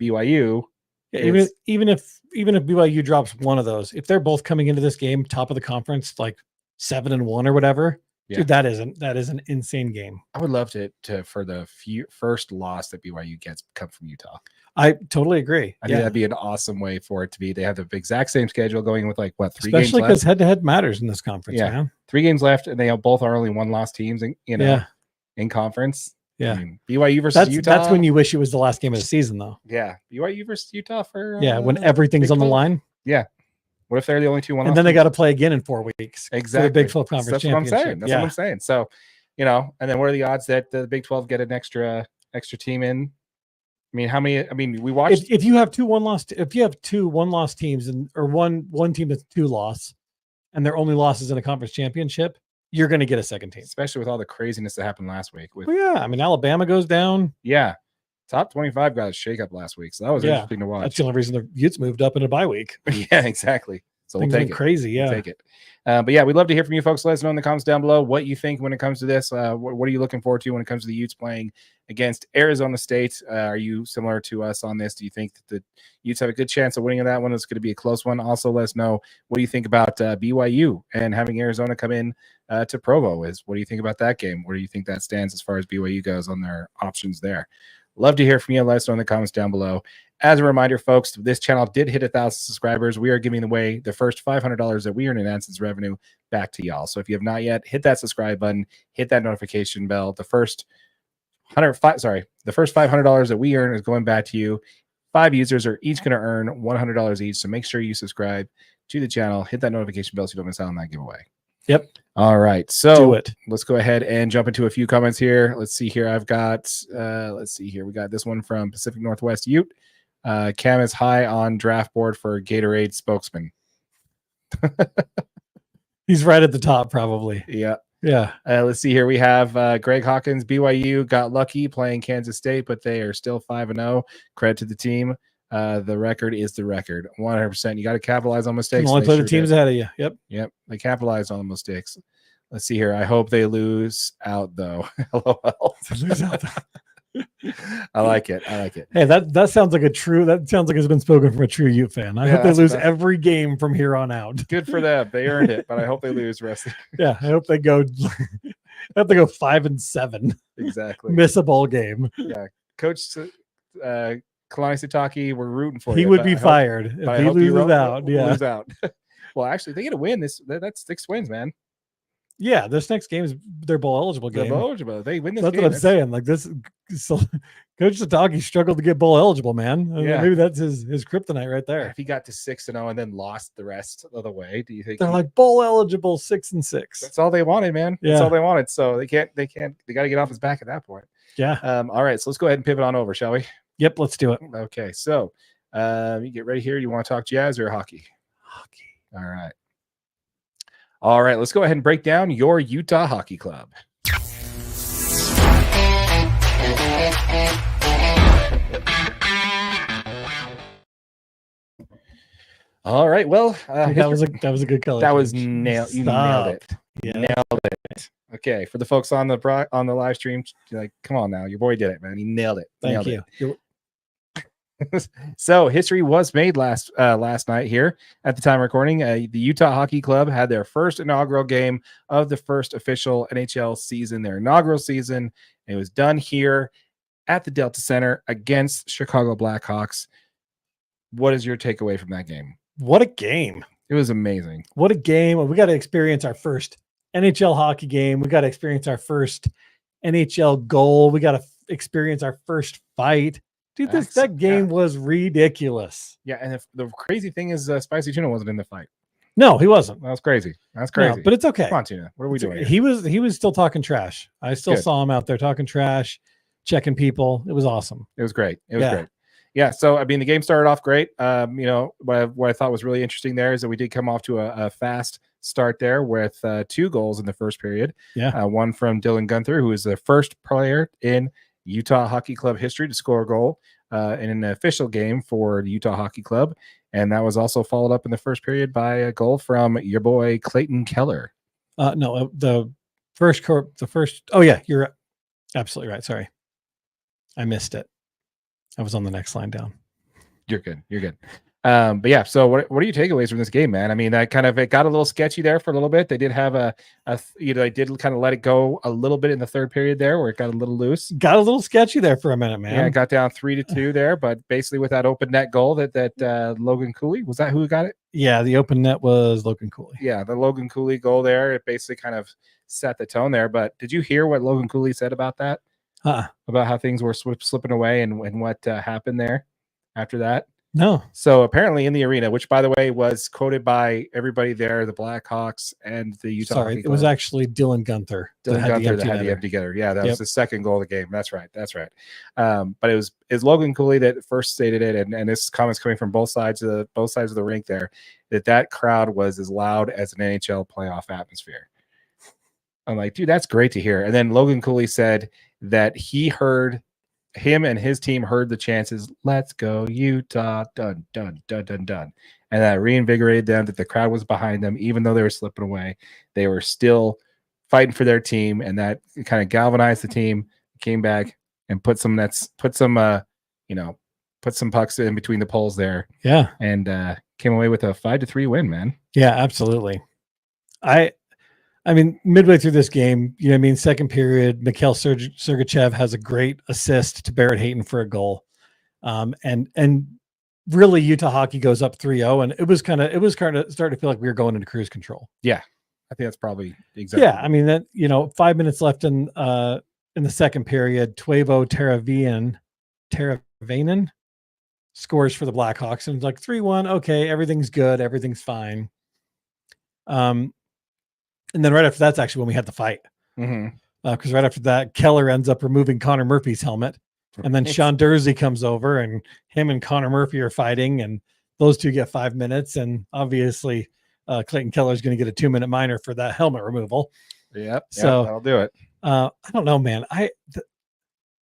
BYU. Yeah, even if BYU drops one of those, if they're both coming into this game top of the conference, like 7-1 or whatever, dude, that is an insane game. I would love to for the first loss that BYU gets come from Utah. I totally agree. I think that'd be an awesome way for it to be. They have the exact same schedule going with 3 games left. Especially because head-to-head matters in this conference. Yeah, man. 3 games left, and they both are only 1-loss teams. In conference. Yeah, I mean, BYU versus Utah. That's when you wish it was the last game of the season, though. Yeah, BYU versus Utah for when everything's on the line. Yeah. What if they're the only 2 1-loss? And then they got to play again in 4 weeks. Exactly. For the Big 12 Conference Championship. That's what I'm saying. So, and then what are the odds that the Big 12 get an extra team in? mean, how many? I mean, we watched. If you have two one-loss teams or one team that's 2-loss, and their only losses in a conference championship, you're going to get a second team. Especially with all the craziness that happened last week. Well, yeah, I mean, Alabama goes down. Yeah. Top 25 got a shakeup last week. So that was interesting to watch. That's the only reason the Utes moved up in a bye week. Yeah, exactly. So Things we'll take it. Crazy, yeah. We'll take it. But yeah, we'd love to hear from you folks. Let us know in the comments down below what you think when it comes to this. What are you looking forward to when it comes to the Utes playing against Arizona State? Are you similar to us on this? Do you think that the Utes have a good chance of winning that one? It's going to be a close one. Also, let us know what do you think about BYU and having Arizona come in to Provo. What do you think about that game? Where do you think that stands as far as BYU goes on their options there? Love to hear from you. Let us know in the comments down below. As a reminder, folks, this channel did hit 1,000 subscribers. We are giving away the first $500 that we earn in AdSense revenue back to y'all. So if you have not yet, hit that subscribe button, hit that notification bell. The first $500 that we earn is going back to you. 5 users are each going to earn $100 each. So make sure you subscribe to the channel, hit that notification bell so you don't miss out on that giveaway. Yep. All right. So do it. Let's go ahead and jump into a few comments here. Let's see here. I've got, We got this one from Pacific Northwest Ute. Cam is high on draft board for Gatorade spokesman. He's right at the top, probably. Yeah. Yeah. Let's see here. We have Greg Hawkins. BYU got lucky playing Kansas State, but they are still 5-0. Credit to the team. The record is the record. 100%. You got to capitalize on mistakes. You only play the teams ahead of you. Yep. They capitalized on the mistakes. Let's see here. I hope they lose out though. LOL. Lose out. I like it. Hey, that sounds like it's been spoken from a true Ute fan. I hope they lose every game from here on out. Good for them. They earned it, but I hope they lose the rest. Yeah, I hope they go 5-7. Exactly. Miss a bowl game. Yeah. Coach Kalani Sitake, we're rooting for you. He would be fired if he loses out. Yeah. Lose out. Well, actually, they get a win. That's 6 wins, man. Yeah, this next game is their bowl eligible game. Bowl eligible. They win this That's game. what I'm saying. Like this, so Coach Sitake struggled to get bowl eligible, man. Yeah. Maybe that's his kryptonite right there. If he got to 6-0 and then lost the rest of the way, do you think they're like bowl eligible 6-6? That's all they wanted, man. Yeah. That's all they wanted. So they got to get off his back at that point. Yeah. All right. So let's go ahead and pivot on over, shall we? Yep. Let's do it. Okay. So you get ready here. You want to talk Jazz or hockey? Hockey. All right. Let's go ahead and break down your Utah Hockey Club. All right. Well, that was a good color. That was nailed. You nailed it. Yeah. Nailed it. Okay. For the folks on the live stream, like, come on now, your boy did it, man. He nailed it. Thank you. So history was made last night here at the time of recording. The Utah Hockey Club had their first inaugural game of the first official NHL season, their inaugural season. And it was done here at the Delta Center against Chicago Blackhawks. What is your takeaway from that game? What a game. It was amazing. What a game. We got to experience our first NHL hockey game. We got to experience our first NHL goal. We got to experience our first fight. Dude, that game was ridiculous. Yeah, and the crazy thing is Spicy Tuna wasn't in the fight. No, he wasn't. That was crazy. That's crazy. No, but it's okay. Come on, Tuna. What are we doing here? He was still talking trash. I still saw him out there talking trash, checking people. It was awesome. It was great. It was great. Yeah, so I mean, the game started off great. What I thought was really interesting there is that we did come off to a fast start there with 2 goals in the first period. Yeah, one from Dylan Gunther, who is the first player in Utah Hockey Club history to score a goal in an official game for the Utah Hockey Club, and that was also followed up in the first period by a goal from your boy Clayton Keller. No, the first. Oh yeah, you're absolutely right. Sorry, I missed it. I was on the next line down. You're good. But yeah, so what are your takeaways from this game, man? I mean, it got a little sketchy there for a little bit. They did have they did kind of let it go a little bit in the third period there where it got a little loose. Got a little sketchy there for a minute, man. Yeah, it got down 3-2 there, but basically with that open net goal that Logan Cooley, was that who got it? Yeah, the open net was Logan Cooley. Yeah, the Logan Cooley goal there, it basically kind of set the tone there. But did you hear what Logan Cooley said about that? About how things were slipping away and what happened there after that? No. So apparently in the arena, which by the way was quoted by everybody there, the Blackhawks and the Utah Sorry, Hockey it was Club. actually Dylan Gunther. Dylan Gunther that had the empty getter. Yeah, that was the second goal of the game. That's right. But it was Logan Cooley that first stated it, and this comments coming from both sides of the rink there, that crowd was as loud as an NHL playoff atmosphere. I'm like, dude, that's great to hear. And then Logan Cooley said that him and his team heard the chances, "Let's go Utah, dun dun dun dun dun," and that reinvigorated them. That the crowd was behind them, even though they were slipping away, they were still fighting for their team, and that kind of galvanized the team. Came back and put some pucks in between the poles there. Yeah, and came away with a 5-3 win, man. Yeah, absolutely. I mean, midway through this game, second period, Mikhail Sergachev has a great assist to Barrett Hayton for a goal. And really Utah Hockey goes up 3-0, and it was kind of starting to feel like we were going into cruise control. Yeah. I think that's probably exactly. Yeah. I mean, 5 minutes left in the second period, Teuvo Teravainen scores for the Blackhawks, and it's like 3-1. Okay. Everything's good. Everything's fine. And then right after that's actually when we had the fight. Because right after that, Keller ends up removing Connor Murphy's helmet. And then Sean Dursey comes over, and him and Connor Murphy are fighting, and those two get 5 minutes. And obviously, Clayton Keller is going to get a 2-minute minor for that helmet removal. Yep. So that'll do it. I don't know, man.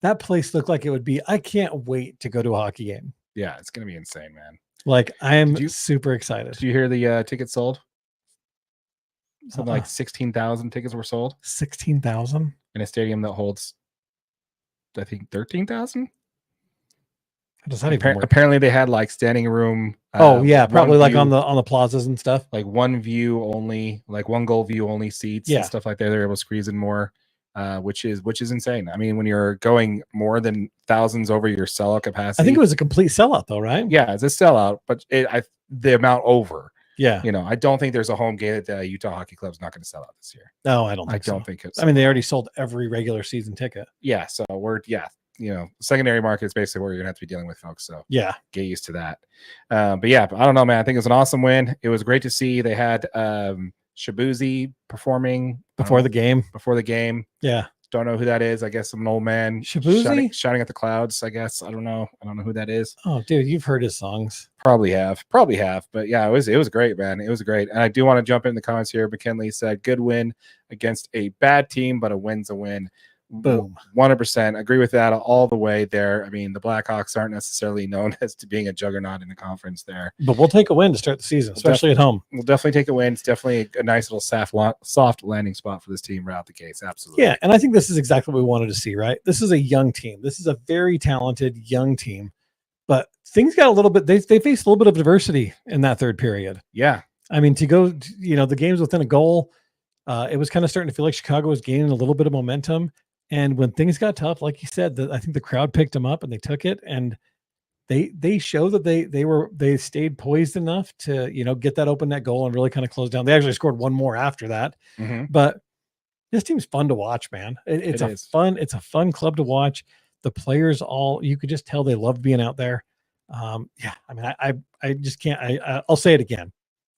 That place looked like it would be. I can't wait to go to a hockey game. Yeah, it's going to be insane, man. Like, I am super excited. Did you hear the tickets sold? Something like 16,000 tickets were sold. 16,000 in a stadium that holds, I think, 13,000. How does that even work? Apparently, they had like standing room. Probably like on the plazas and stuff. Like one view only, like one goal view only seats and stuff like that. They're able to squeeze in more, which is insane. I mean, when you're going more than thousands over your sellout capacity, I think it was a complete sellout, though, right? Yeah, it's a sellout, but the amount over. Yeah. I don't think there's a home game that the Utah Hockey Club's not going to sell out this year. No, I don't think it's. I mean, they already sold every regular season ticket. Yeah. So secondary market is basically where you're going to have to be dealing with, folks. So get used to that. But yeah, I don't know, man. I think it was an awesome win. It was great to see. They had Shabuzi performing before the game. Yeah. Don't know who that is. I guess some old man shouting at the clouds. I guess I don't know who that is. Oh, dude, you've heard his songs. Probably have. But yeah, it was great, man. It was great. And I do want to jump in the comments here. McKinley said, "Good win against a bad team, but a win's a win." Boom. 100% agree with that all the way there. I mean, the Blackhawks aren't necessarily known as to being a juggernaut in the conference there, but we'll take a win to start the season, especially at home. We'll definitely take a win. It's definitely a nice little soft landing spot for this team right out the gates. Absolutely. Yeah, and I think this is exactly what we wanted to see, right? This is a young team. This is a very talented young team, but things got a little bit. They faced a little bit of adversity in that third period. Yeah, I mean, to go, the game's within a goal. It was kind of starting to feel like Chicago was gaining a little bit of momentum. And when things got tough, like you said, I think the crowd picked them up and they took it, and they show that they stayed poised enough to get that open net goal and really kind of close down. They actually scored one more after that. But this team's fun to watch, man. It's a fun club to watch. The players you could just tell they love being out there. I mean, I just can't. I'll say it again.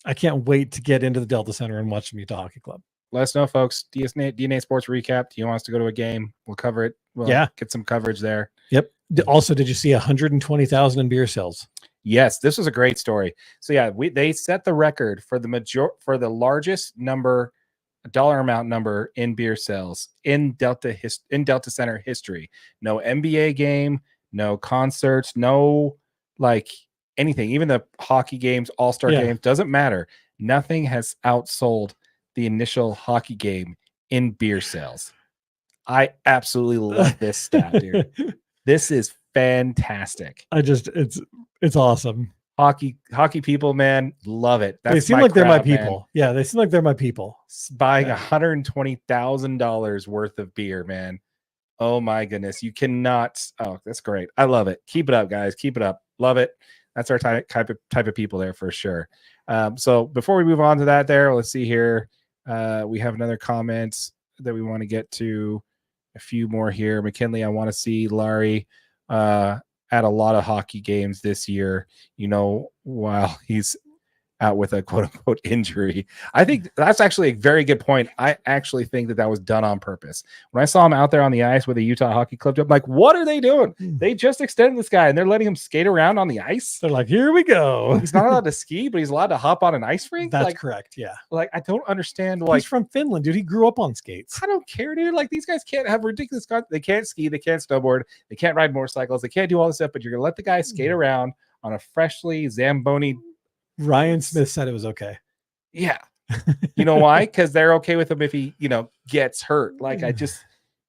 I can't wait to get into the Delta Center and watch the Utah Hockey Club. Let us know, folks. DNA Sports Recap. Do you want us to go to a game? We'll cover it. We'll get some coverage there. Yep. Also, did you see 120,000 in beer sales? Yes, this was a great story. So yeah, they set the record for the largest dollar amount number in beer sales in Delta Center history. No NBA game, no concerts, no like anything. Even the hockey games, all-star games, doesn't matter. Nothing has outsold the initial hockey game in beer sales. I absolutely love this stat, dude. This is fantastic. It's awesome. Hockey people, man, love it. They seem like they're my people. Man. Yeah, they seem like they're my people. Buying $120,000 worth of beer, man. Oh my goodness. You cannot. Oh, that's great. I love it. Keep it up, guys. Keep it up. Love it. That's our type of people there for sure. So before we move on to that let's see here. We have another comment that we want to get to. A few more here. McKinley, I want to see Larry at a lot of hockey games this year, while he's out with a quote unquote injury. I think that's actually a very good point. I actually think that was done on purpose. When I saw him out there on the ice with a Utah Hockey Club, I'm like, what are they doing? They just extended this guy and they're letting him skate around on the ice. They're like, here we go. He's not allowed to ski, but he's allowed to hop on an ice rink. That's correct. Yeah. Like, I don't understand. He's from Finland, dude. He grew up on skates. I don't care, dude. Like, these guys can't have ridiculous. They can't ski. They can't snowboard. They can't ride motorcycles. They can't do all this stuff, but you're going to let the guy skate around on a freshly Zamboni. Ryan Smith said it was okay. Yeah. You know why? Because they're okay with him if he, gets hurt. Like, I just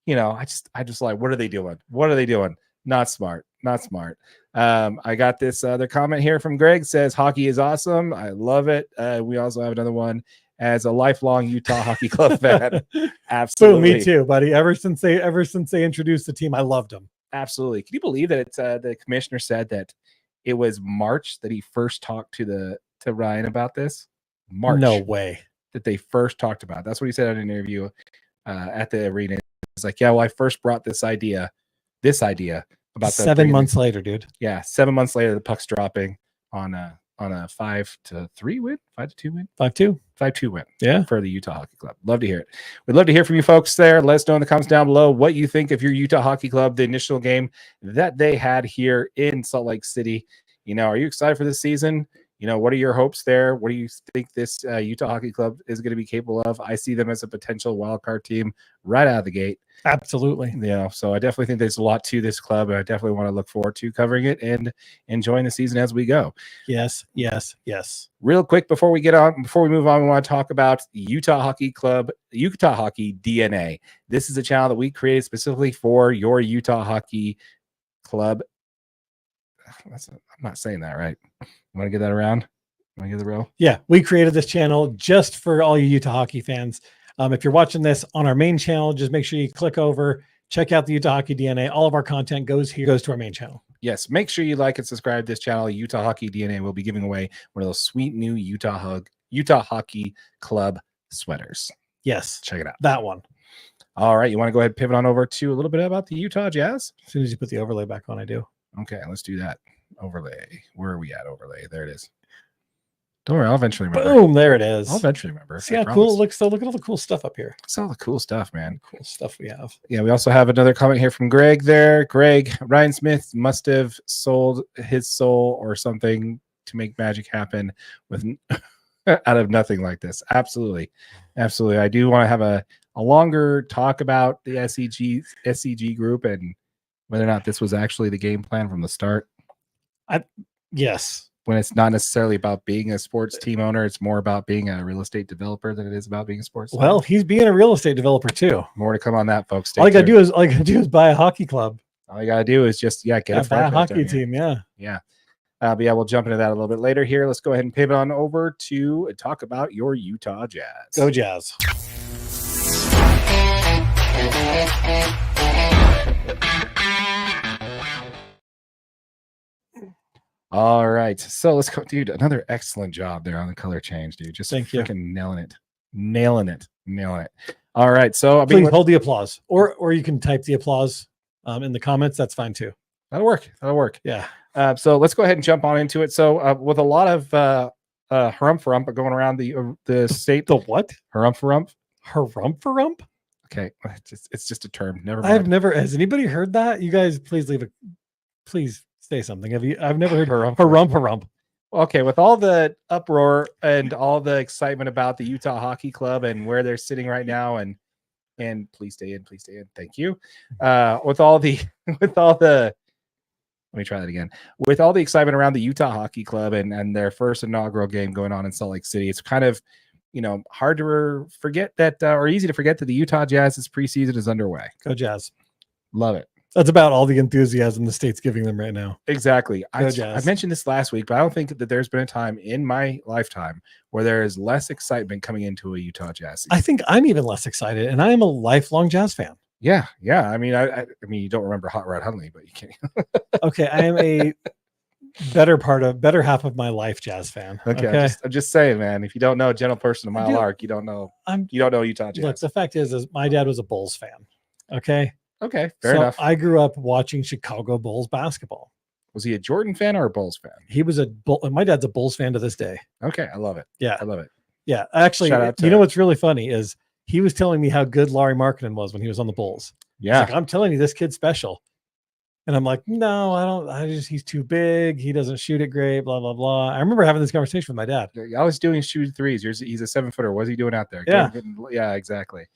like, what are they doing? What are they doing? Not smart. Not smart. I got this other comment here from Greg, says hockey is awesome. I love it. We also have another one as a lifelong Utah Hockey Club fan. Absolutely. So me too, buddy. Ever since they introduced the team, I loved them. Absolutely. Can you believe that it's the commissioner said that it was March that he first talked to Ryan about this? March. No way. That they first talked about. That's what he said in an interview at the arena. He's like, yeah, well, I first brought this idea about 7 months later, dude. Yeah, 7 months later, the puck's dropping on a 5-3 win, 5-2 win, 5-2 win. Yeah, for the Utah Hockey Club. Love to hear it. We'd love to hear from you folks there. Let us know in the comments down below what you think of your Utah Hockey Club, the initial game that they had here in Salt Lake City. Are you excited for this season? What are your hopes there? What do you think this Utah Hockey Club is going to be capable of? I see them as a potential wildcard team right out of the gate. Absolutely. So I definitely think there's a lot to this club, and I definitely want to look forward to covering it and enjoying the season as we go. Yes. Real quick before we move on, we want to talk about Utah Hockey Club, Utah Hockey DNA. This is a channel that we created specifically for your Utah Hockey Club. I'm not saying that right. You want to get that around? Want to get the row? Yeah, we created this channel just for all you Utah hockey fans. If you're watching this on our main channel, just make sure you click over, check out the Utah Hockey DNA. All of our content goes to our main channel. Yes, make sure you like and subscribe to this channel, Utah Hockey DNA. We'll be giving away one of those sweet new Utah Hockey Club sweaters. Yes, check it out. That one. All right, you want to go ahead and pivot on over to a little bit about the Utah Jazz? As soon as you put the overlay back on, I do. Okay, let's do that. Overlay. Where are we at? Overlay. There it is. Don't worry, I'll eventually remember. Boom, there it is. I'll eventually remember. See how cool it looks. So look at all the cool stuff up here. It's all the cool stuff, man. Cool stuff we have. Yeah, we also have another comment here from Greg there. Greg, Ryan Smith must have sold his soul or something to make magic happen with out of nothing like this. Absolutely. I do want to have a longer talk about the SCG group and whether or not this was actually the game plan from the start. Yes. When it's not necessarily about being a sports team owner, it's more about being a real estate developer than it is about being a sports team owner. He's being a real estate developer too. More to come on that, folks. All you gotta do is buy a hockey club. All you gotta do is just get a hockey team. Yeah. But yeah, we'll jump into that a little bit later here. Let's go ahead and pivot on over to talk about your Utah Jazz. Go Jazz. All right, so let's go, dude. Another excellent job there on the color change, dude. Just freaking nailing it. All right, so please hold the applause, or you can type the applause in the comments. That's fine too. That'll work. Yeah. So let's go ahead and jump on into it. So with a lot of harump going around the state. The what? Harump. Okay, it's just a term. Never mind. Has anybody heard that? You guys, please say something. I've never heard harump. Okay, with all the uproar and all the excitement about the Utah Hockey Club and where they're sitting right now, and please stay in. Thank you. With all the let me try that again. With all the excitement around the Utah Hockey Club and their first inaugural game going on in Salt Lake City, it's kind of hard to forget that, or easy to forget that the Utah Jazz's preseason is underway. Go Jazz. Love it. That's about all the enthusiasm the state's giving them right now. Exactly. I mentioned this last week, but I don't think that there's been a time in my lifetime where there is less excitement coming into a Utah Jazz season. I think I'm even less excited, and I am a lifelong Jazz fan. Yeah. I mean, I mean, you don't remember Hot Rod Hundley, but you can't. Okay, I am a better half of my life Jazz fan. Okay. I'm just saying, man. If you don't know Gentle Person of Mile Arc, you don't know Utah Jazz. Look, the fact is my dad was a Bulls fan. Okay, fair enough. I grew up watching Chicago Bulls basketball. Was he a Jordan fan or a Bulls fan? He was my dad's a Bulls fan to this day. Okay, I love it. Yeah, I love it. Yeah, actually, Shout out to you know what's really funny is he was telling me how good Larry Markkinen was when he was on the Bulls. Yeah, He's like, I'm telling you, this kid's special. And I'm like, no, I don't. He's too big. He doesn't shoot it great. Blah blah blah. I remember having this conversation with my dad. All he's doing is shooting threes. He's a 7-footer. What's he doing out there? Yeah, yeah, exactly.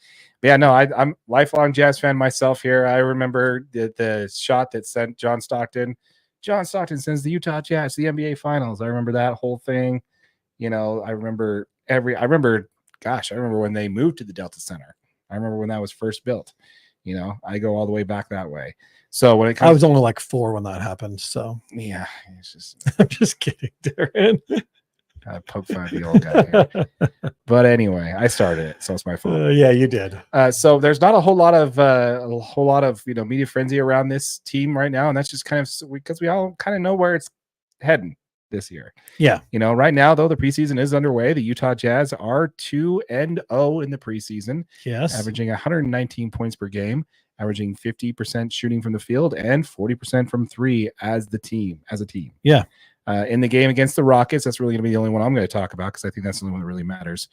But yeah, no, I'm lifelong Jazz fan myself. Here, I remember the shot that sent John Stockton. John Stockton sends the Utah Jazz to the NBA Finals. I remember that whole thing. You know, I remember when they moved to the Delta Center. I remember when that was first built. You know, I go all the way back that way. So when it comes, I was only like 4 when that happened. So yeah, it's just I'm just kidding, Darren. Poke fun at the old guy here. But anyway, I started it, so it's my fault. Yeah, you did. So there's not a whole lot of media frenzy around this team right now, and that's just kind of because we all kind of know where it's heading this year. Yeah, you know, right now though the preseason is underway. The Utah Jazz are 2-0 in the preseason. Yes, averaging 119 points per game, averaging 50% shooting from the field and 40% from three as a team. Yeah. In the game against the Rockets, that's really going to be the only one I'm going to talk about because I think that's the only one that really matters.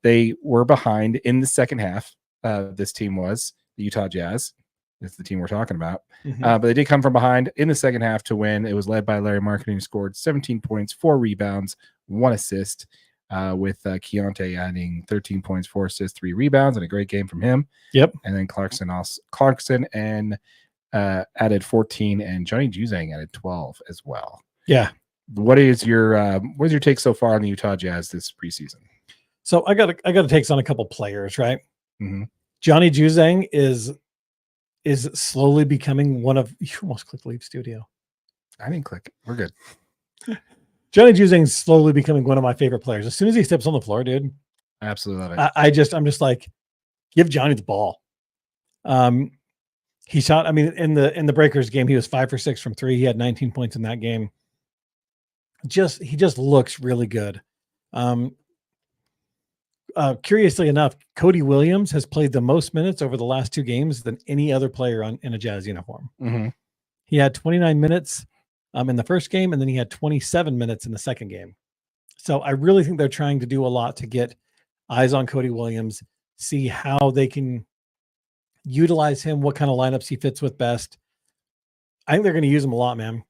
They were behind in the second half. This team was the Utah Jazz. That's the team we're talking about. Mm-hmm. But they did come from behind in the second half to win. It was led by Larry Markkinen, who scored 17 points, 4 rebounds, 1 assist, with Keontae adding 13 points, 4 assists, 3 rebounds, and a great game from him. Yep. And then Clarkson added 14, and Johnny Juzang added 12 as well. Yeah. What's your take so far on the Utah Jazz this preseason? So I got to take on a couple players, right? Mm-hmm. Johnny Juzang is slowly becoming one of. You almost clicked leave studio. I didn't click. We're good. Johnny Juzang is slowly becoming one of my favorite players. As soon as he steps on the floor, dude, I absolutely love it. I'm just like, give Johnny the ball. He shot. I mean, in the Breakers game, he was 5 for 6 from 3. He had 19 points in that game. He just looks really good. Curiously enough, Cody Williams has played the most minutes over the last 2 games than any other player in a Jazz uniform. Mm-hmm. He had 29 minutes in the first game, and then he had 27 minutes in the second game. So I really think they're trying to do a lot to get eyes on Cody Williams, see how they can utilize him, what kind of lineups he fits with best. I think they're going to use him a lot, man.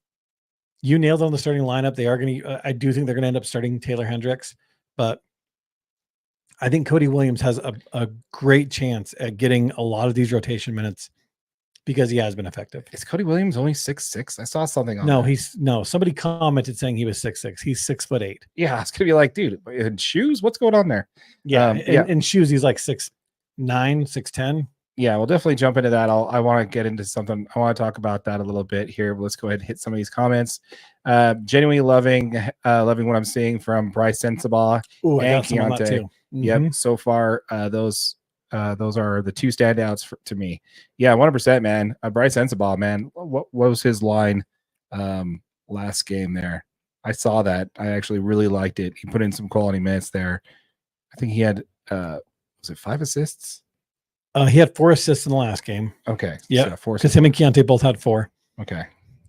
You nailed on the starting lineup. They are going to. I do think they're going to end up starting Taylor Hendricks, but I think Cody Williams has a great chance at getting a lot of these rotation minutes because he has been effective. Is Cody Williams only 6'6"? I saw something on that. Somebody commented saying he was 6'6". He's 6'8". Yeah, it's gonna be like, dude, in shoes, what's going on there? Yeah, in shoes, he's like 6'9", 6'10". Yeah, we'll definitely jump into that. I want to get into something. I want to talk about that a little bit here. But let's go ahead and hit some of these comments. Genuinely loving what I'm seeing from Bryce Sensabaugh and Keontae. Mm-hmm. Yep. So far, those are the 2 standouts to me. Yeah, 100%, man. Bryce Sensabaugh, man. What was his line last game there? I saw that. I actually really liked it. He put in some quality minutes there. I think he had was it 5 assists? He had 4 assists in the last game. Okay. Yeah, so 4 because him and Keontae both had 4. Okay.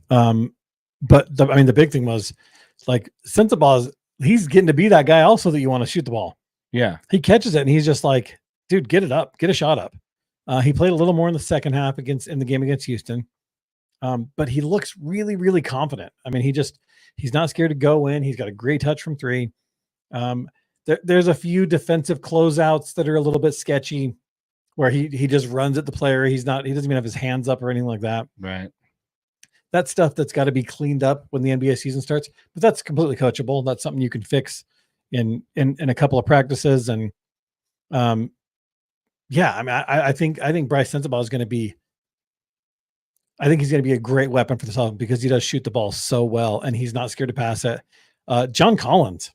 But the big thing was like Sensabaugh, he's getting to be that guy also that you want to shoot the ball. Yeah. He catches it and he's just like, dude, get it up, get a shot up. He played a little more in the second half in the game against Houston. But he looks really, really confident. I mean, he's not scared to go in. He's got a great touch from 3. There's a few defensive closeouts that are a little bit sketchy where he just runs at the player. He doesn't even have his hands up or anything like that. Right. That's stuff that's got to be cleaned up when the NBA season starts, but that's completely coachable. That's something you can fix in a couple of practices. And yeah, I mean, I think Bryce Sensabaugh is going to be, I think he's going to be a great weapon for the Celtics because he does shoot the ball so well and he's not scared to pass it. John Collins,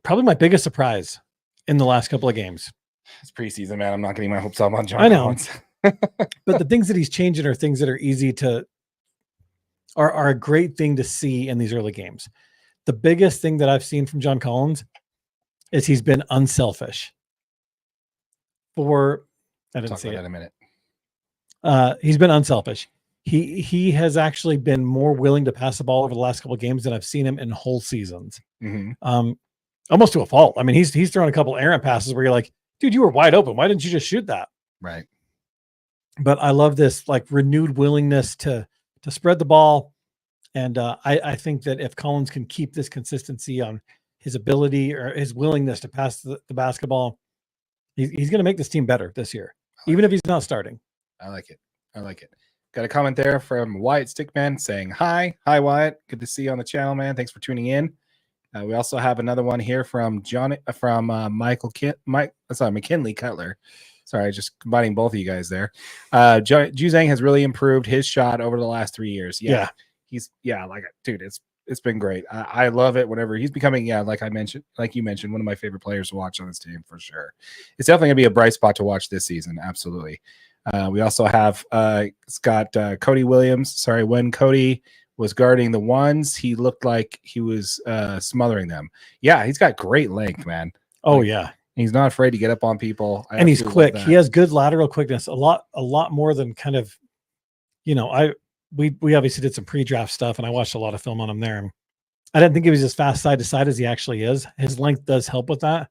probably my biggest surprise in the last couple of games. It's preseason, man. I'm not getting my hopes up on John Collins. I know. But the things that he's changing are things that are easy to, are a great thing to see in these early games. The biggest thing that I've seen from John Collins is he's been unselfish. I didn't see it in a minute. He's been unselfish. he has actually been more willing to pass the ball over the last couple of games than I've seen him in whole seasons. Almost to a fault. I mean, he's thrown a couple errant passes where you're like, dude, you were wide open. Why didn't you just shoot that? Right. But I love this like renewed willingness to spread the ball. And I think that if Collins can keep this consistency on his ability or his willingness to pass the basketball, he's going to make this team better this year, even if he's not starting. I like it. Got a comment there from Wyatt Stickman saying, hi, Wyatt. Good to see you on the channel, man. Thanks for tuning in. We also have another one here from McKinley Cutler. Sorry, just combining both of you guys there. Juzang has really improved his shot over the last 3 years. Yeah. Dude, it's been great. I love it whenever he's becoming, like you mentioned, one of my favorite players to watch on this team for sure. It's definitely gonna be a bright spot to watch this season. Absolutely. We also have Cody Williams. Sorry, when Cody was guarding the ones, he looked like he was smothering them. Yeah, he's got great length, man. Oh, yeah. He's not afraid to get up on people. And he's quick. He has good lateral quickness. A lot more than kind of, we obviously did some pre-draft stuff and I watched a lot of film on him there. And I didn't think he was as fast side to side as he actually is. His length does help with that,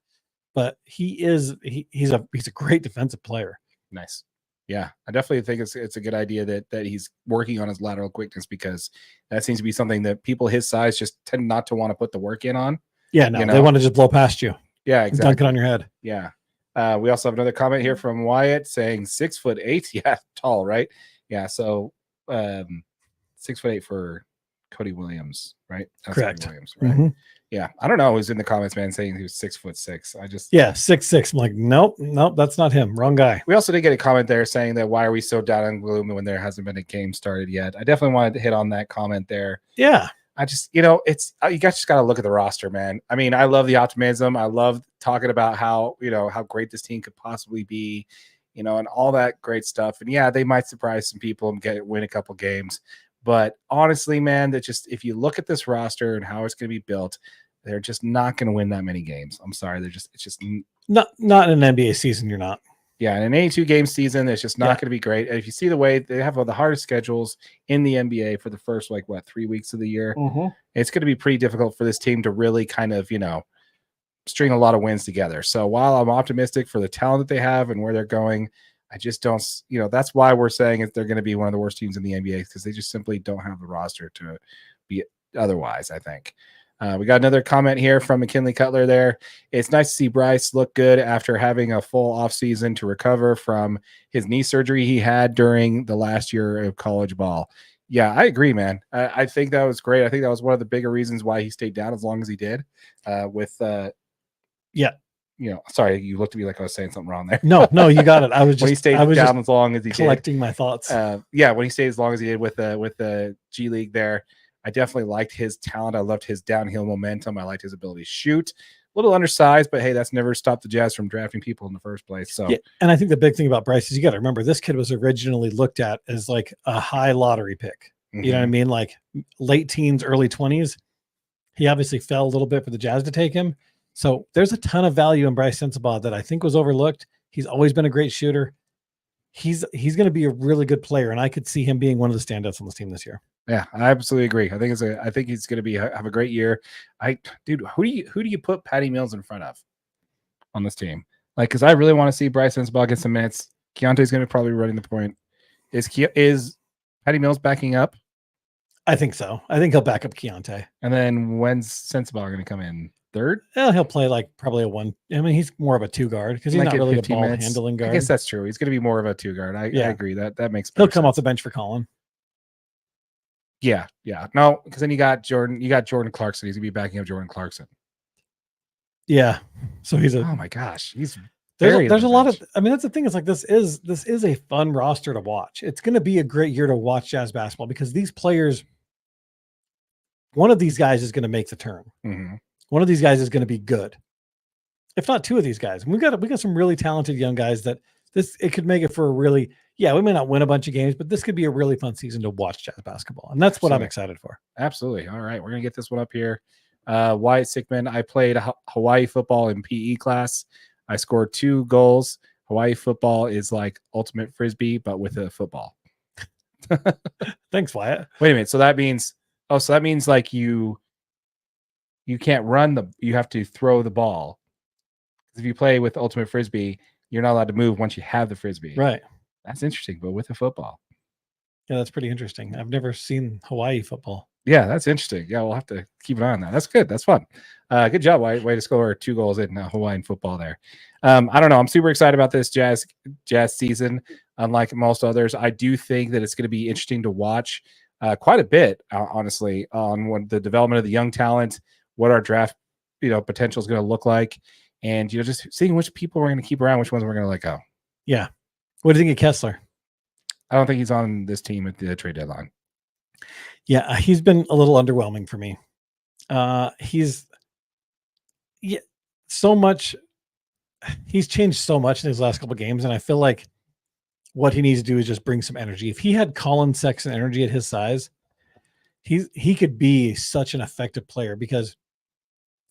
but he's a great defensive player. Nice. Yeah, I definitely think it's a good idea that he's working on his lateral quickness, because that seems to be something that people his size just tend not to want to put the work in on. Yeah, no, they want to just blow past you. Yeah, exactly. Dunk it on your head. Yeah. We also have another comment here from Wyatt saying 6'8". Yeah, tall, right? Yeah, so 6'8" for Cody Williams, right? That's correct. Cody Williams, right? Mm-hmm. Yeah, I don't know who's in the comments, man, saying he was 6'6". 6'6". I'm like, nope, that's not him. Wrong guy. We also did get a comment there saying that why are we so down and gloomy when there hasn't been a game started yet? I definitely wanted to hit on that comment there. Yeah. I just, it's you guys just got to look at the roster, man. I mean, I love the optimism. I love talking about how great this team could possibly be, and all that great stuff. And yeah, they might surprise some people and win a couple games. But honestly, man, that just, if you look at this roster and how it's going to be built, they're just not going to win that many games. I'm sorry. It's just not in an NBA season. You're not. Yeah, in an 82-game season, it's just not going to be great. And if you see the way they have the hardest schedules in the NBA for the first 3 weeks of the year, it's going to be pretty difficult for this team to really kind of string a lot of wins together. So while I'm optimistic for the talent that they have and where they're going, I just don't. That's why we're saying that they're going to be one of the worst teams in the NBA, because they just simply don't have the roster to be otherwise, I think. We got another comment here from McKinley Cutler there. It's nice to see Bryce look good after having a full offseason to recover from his knee surgery he had during the last year of college ball. Yeah, I agree, man. I think that was great. I think that was one of the bigger reasons why he stayed down as long as he did. Sorry, you looked at me like I was saying something wrong there. No, you got it. I was just when he stayed down as long as he collecting my thoughts. When he stayed as long as he did with the G League there. I definitely liked his talent. I loved his downhill momentum. I liked his ability to shoot. A little undersized, but hey, that's never stopped the Jazz from drafting people in the first place. So, yeah, and I think the big thing about Bryce is you got to remember this kid was originally looked at as like a high lottery pick. You know what I mean? Like late teens, early 20s. He obviously fell a little bit for the Jazz to take him. So there's a ton of value in Bryce Sensabaugh that I think was overlooked. He's always been a great shooter. He's going to be a really good player, and I could see him being one of the standouts on this team this year. Yeah, I absolutely agree. I think he's going to have a great year. Who do you put Patty Mills in front of on this team? Like, because I really want to see Bryce Sensabaugh get some minutes. Keontae's going to probably be running the point. Is Patty Mills backing up? I think so. I think he'll back up Keontae. And then when's Sensabaugh going to come in? Third? Yeah, he'll play like probably a one. I mean, he's more of a two guard because he's not really a ball handling guard. I guess that's true. He's going to be more of a two guard. I agree. That makes sense. He'll come off the bench for Colin. Yeah. No, because then you got Jordan Clarkson. He's gonna be backing up Jordan Clarkson. Yeah. So oh my gosh. There's a lot of, I mean, that's the thing. It's like, this is a fun roster to watch. It's going to be a great year to watch Jazz basketball because these players, one of these guys is going to make the turn. One of these guys is going to be good. If not two of these guys. And we got some really talented young guys that it could make it for a really, we may not win a bunch of games, but this could be a really fun season to watch Jazz basketball. And that's what I'm excited for. Absolutely. All right. We're going to get this one up here. Wyatt Sickman, I played Hawaii football in PE class. I scored 2 goals. Hawaii football is like ultimate Frisbee, but with a football. Thanks, Wyatt. Wait a minute. So that means like you can't run you have to throw the ball. If you play with Ultimate Frisbee, you're not allowed to move once you have the Frisbee. Right. That's interesting, but with a football. Yeah, that's pretty interesting. I've never seen Hawaii football. Yeah, that's interesting. Yeah, we'll have to keep an eye on that. That's good. That's fun. Good job, Wyatt. Way to score 2 goals in Hawaiian football there. I don't know. I'm super excited about this Jazz season. Unlike most others, I do think that it's going to be interesting to watch quite a bit, honestly, on what the development of the young talent, what our draft, potential is going to look like, and just seeing which people we're going to keep around, which ones we're going to let go. Yeah. What do you think of Kessler? I don't think he's on this team at the trade deadline. Yeah, he's been a little underwhelming for me. He's changed so much in his last couple of games, and I feel like what he needs to do is just bring some energy. If he had Colin Sexton energy at his size, he could be such an effective player, because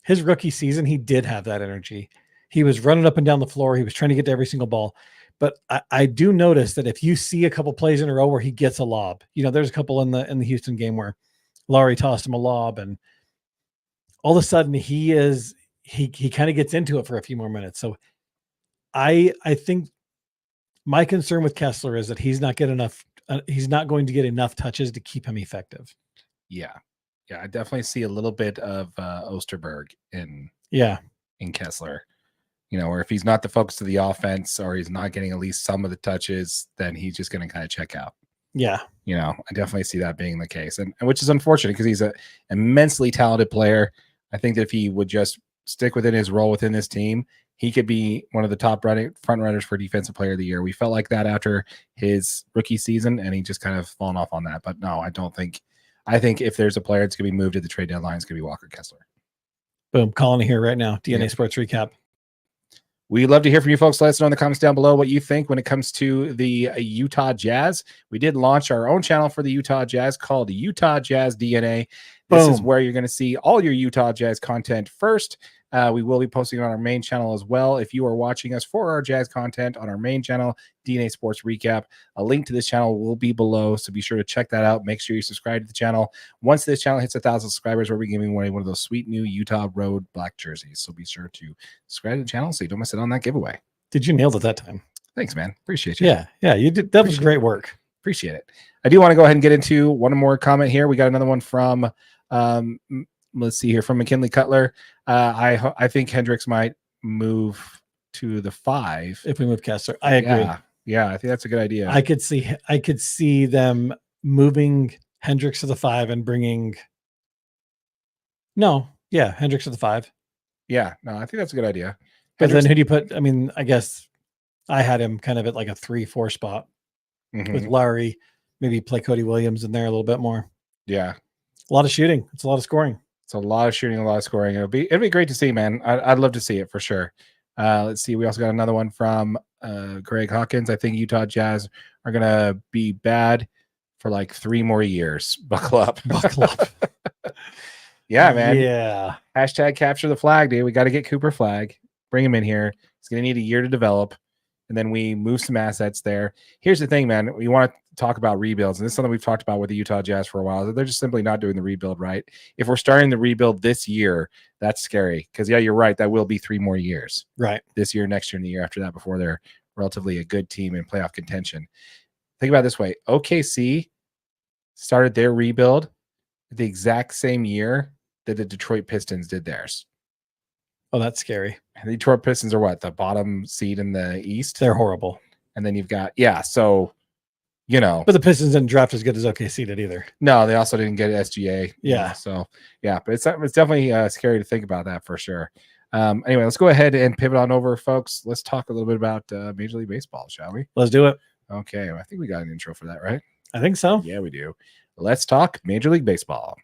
his rookie season, he did have that energy. He was running up and down the floor. He was trying to get to every single ball. But I do notice that if you see a couple plays in a row where he gets a lob, there's a couple in the Houston game where Laurie tossed him a lob, and all of a sudden he kind of gets into it for a few more minutes. So I think my concern with Kessler is that he's not going to get enough touches to keep him effective. Yeah, I definitely see a little bit of Osterberg in Kessler. Or if he's not the focus of the offense, or he's not getting at least some of the touches, then he's just going to kind of check out. Yeah. I definitely see that being the case, and which is unfortunate, because he's an immensely talented player. I think that if he would just stick within his role within this team, he could be one of the top front runners for Defensive Player of the Year. We felt like that after his rookie season, and he just kind of fallen off on that. But no, I don't think. I think if there's a player that's going to be moved at the trade deadline, it's going to be Walker Kessler. Boom. Calling it here right now. DNA Sports Recap. We'd love to hear from you folks. Let us know in the comments down below what you think when it comes to the Utah Jazz. We did launch our own channel for the Utah Jazz called Utah Jazz DNA. This is where you're going to see all your Utah Jazz content first. We will be posting on our main channel as well. If you are watching us for our Jazz content on our main channel, DNA Sports Recap, a link to this channel will be below, so be sure to check that out. Make sure you subscribe to the channel. Once this channel hits 1,000 subscribers, we'll be giving away one of those sweet new Utah Road black jerseys. So be sure to subscribe to the channel so you don't miss it on that giveaway. Did you nail it that time? Thanks, man. Appreciate you. Yeah, you did. That was great work. Appreciate it. I do want to go ahead and get into one more comment here. We got another one from let's see here, from McKinley Cutler. I think Hendricks might move to the 5 if we move Kessler. I agree. Yeah, I think that's a good idea. I could see them moving Hendricks to the 5 and bringing. Hendricks to the 5. Yeah, no, I think that's a good idea. But then who do you put? I mean, I guess I had him kind of at like a 3-4 spot with Larry. Maybe play Cody Williams in there a little bit more. Yeah, a lot of shooting. It's a lot of scoring. It's a lot of shooting, a lot of scoring. It'd be great to see, man. I'd love to see it for sure. Let's see. We also got another one from Greg Hawkins. I think Utah Jazz are gonna be bad for like 3 more years. Buckle up. Buckle up. Yeah, man. Yeah. Hashtag capture the flag, dude. We got to get Cooper Flag. Bring him in here. He's gonna need a year to develop, and then we move some assets there. Here's the thing, man. We want to talk about rebuilds, and this is something we've talked about with the Utah Jazz for a while. They're just simply not doing the rebuild right. If we're starting the rebuild this year, that's scary, because you're right, that will be 3 more years, right? This year, next year, and the year after that, before they're relatively a good team in playoff contention. Think about it this way: OKC started their rebuild the exact same year that the Detroit Pistons did theirs. Oh, that's scary. And the Detroit Pistons are what, the bottom seed in the East? They're horrible. And then you've got so. But the Pistons didn't draft as good as OKC did either. No, they also didn't get SGA. Yeah. So but it's definitely scary to think about that for sure. Anyway, let's go ahead and pivot on over, folks. Let's talk a little bit about Major League Baseball, shall we? Let's do it. Okay. I think we got an intro for that, right? I think so. Yeah, we do. Let's talk Major League Baseball.